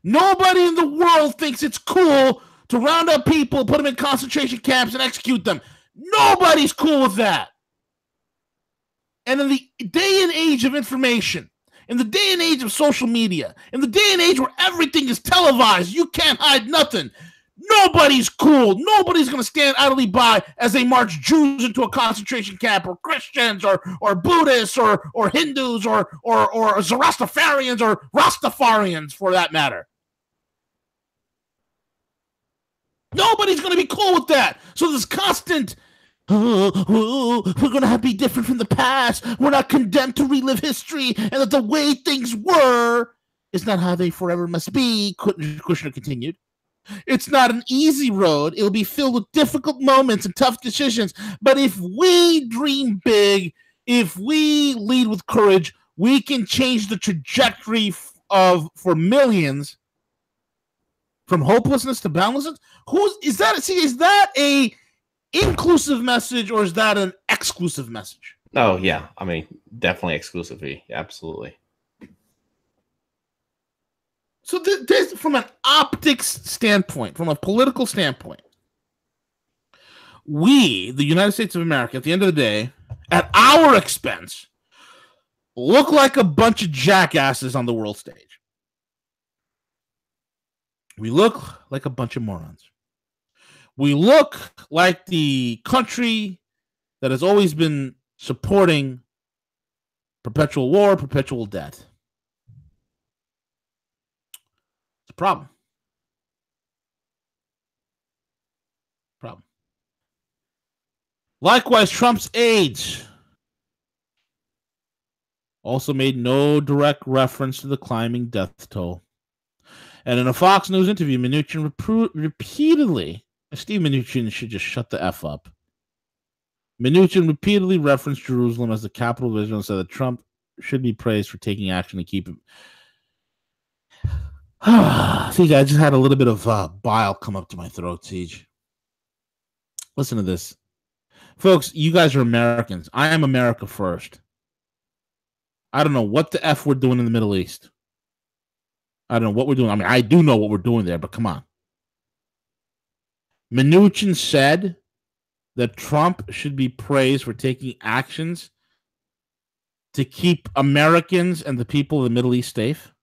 Nobody in the world thinks it's cool to round up people, put them in concentration camps, and execute them. Nobody's cool with that. And in the day and age of information, in the day and age of social media, in the day and age where everything is televised, you can't hide nothing. Nobody's cool. Nobody's going to stand idly by as they march Jews into a concentration camp, or Christians, or Buddhists, or Hindus, or Zoroastrians, or Rastafarians, for that matter. Nobody's going to be cool with that. So this constant, we're going to be different from the past. We're not condemned to relive history, and that the way things were is not how they forever must be, Kushner continued. It's not an easy road. It'll be filled with difficult moments and tough decisions. But if we dream big, if we lead with courage, we can change the trajectory for millions from hopelessness to boundlessness. Is that a inclusive message or is that an exclusive message? Oh yeah, I mean, definitely exclusively, absolutely. So this, from an optics standpoint, from a political standpoint, we, the United States of America, at the end of the day, at our expense, look like a bunch of jackasses on the world stage. We look like a bunch of morons. We look like the country that has always been supporting perpetual war, perpetual debt. It's a problem. Likewise, Trump's aides also made no direct reference to the climbing death toll. And in a Fox News interview, Mnuchin repeatedly, Steve Mnuchin should just shut the F up. Mnuchin repeatedly referenced Jerusalem as the capital of Israel and said that Trump should be praised for taking action to keep it. Siege, I just had a little bit of bile come up to my throat, Siege. Listen to this. Folks, you guys are Americans. I am America first. I don't know what the F we're doing in the Middle East. I don't know what we're doing. I mean, I do know what we're doing there, but come on. Mnuchin said that Trump should be praised for taking actions to keep Americans and the people of the Middle East safe?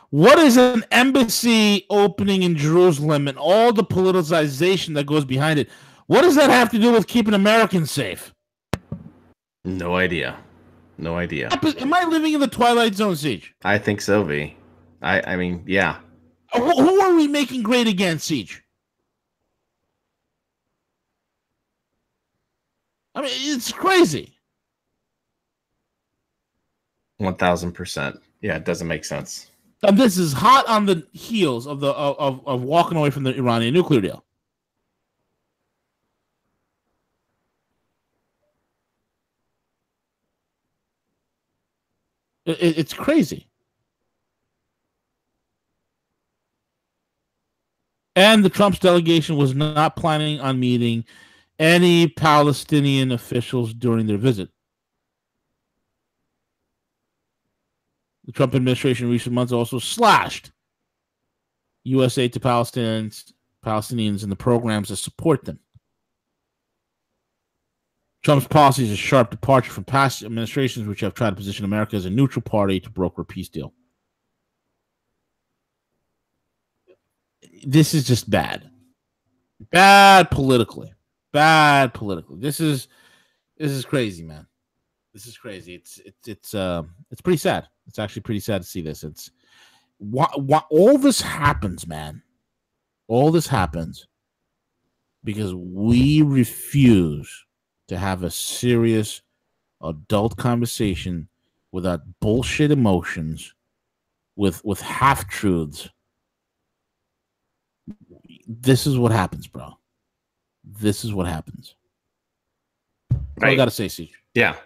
What is an embassy opening in Jerusalem and all the politicization that goes behind it? What does that have to do with keeping Americans safe? No idea. No idea. Am I living in the Twilight Zone, Siege? I think so, V. I mean, yeah. Who are we making great again, Siege? I mean, it's crazy. 1000%. Yeah, it doesn't make sense. And this is hot on the heels of walking away from the Iranian nuclear deal. It's crazy. And the Trump's delegation was not planning on meeting any Palestinian officials during their visit. The Trump administration in recent months also slashed U.S. aid to Palestinians and the programs that support them. Trump's policy is a sharp departure from past administrations which have tried to position America as a neutral party to broker a peace deal. This is just bad. Bad politically. This is crazy, man. This is crazy. It's pretty sad. It's actually pretty sad to see this. It's why all this happens, man. All this happens because we refuse to have a serious adult conversation without bullshit emotions, with half truths. This is what happens, bro. This is what happens. Right. I gotta say, Siege. Yeah.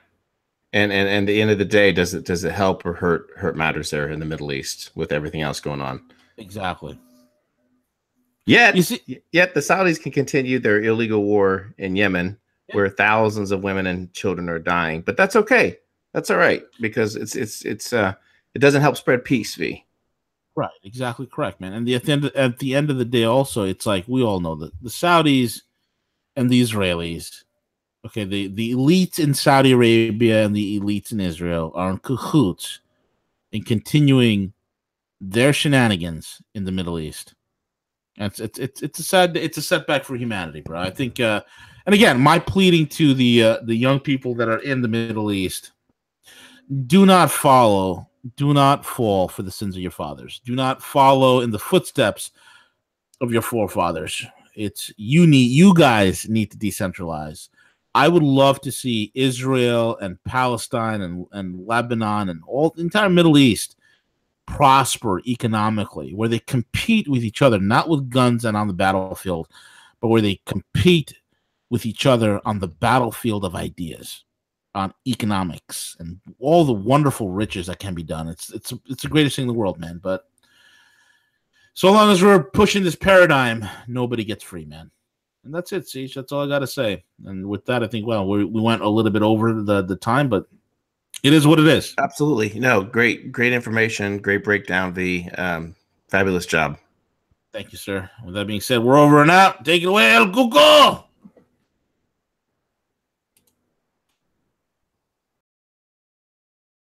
And at the end of the day, does it help or hurt matters there in the Middle East with everything else going on? Exactly. Yet the Saudis can continue their illegal war in Yemen, where thousands of women and children are dying. But that's okay. That's all right because it doesn't help spread peace, V. Right, exactly correct, man. And at the end of the day, also, it's like we all know that the Saudis and the Israelis. Okay, the elites in Saudi Arabia and the elites in Israel are in cahoots in continuing their shenanigans in the Middle East. And it's a setback for humanity, bro. I think, and again, my pleading to the young people that are in the Middle East: do not fall for the sins of your fathers. Do not follow in the footsteps of your forefathers. You guys need to decentralize. I would love to see Israel and Palestine and Lebanon and all the entire Middle East prosper economically, where they compete with each other, not with guns and on the battlefield, but where they compete with each other on the battlefield of ideas, on economics and all the wonderful riches that can be done. It's the greatest thing in the world, man. But So long as we're pushing this paradigm, nobody gets free, man. And that's it, Siege. That's all I got to say. And with that, I think, well, we went a little bit over the time, but it is what it is. Absolutely. No, great information. Great breakdown, V. Fabulous job. Thank you, sir. With that being said, we're over and out. Take it away, El Cuco.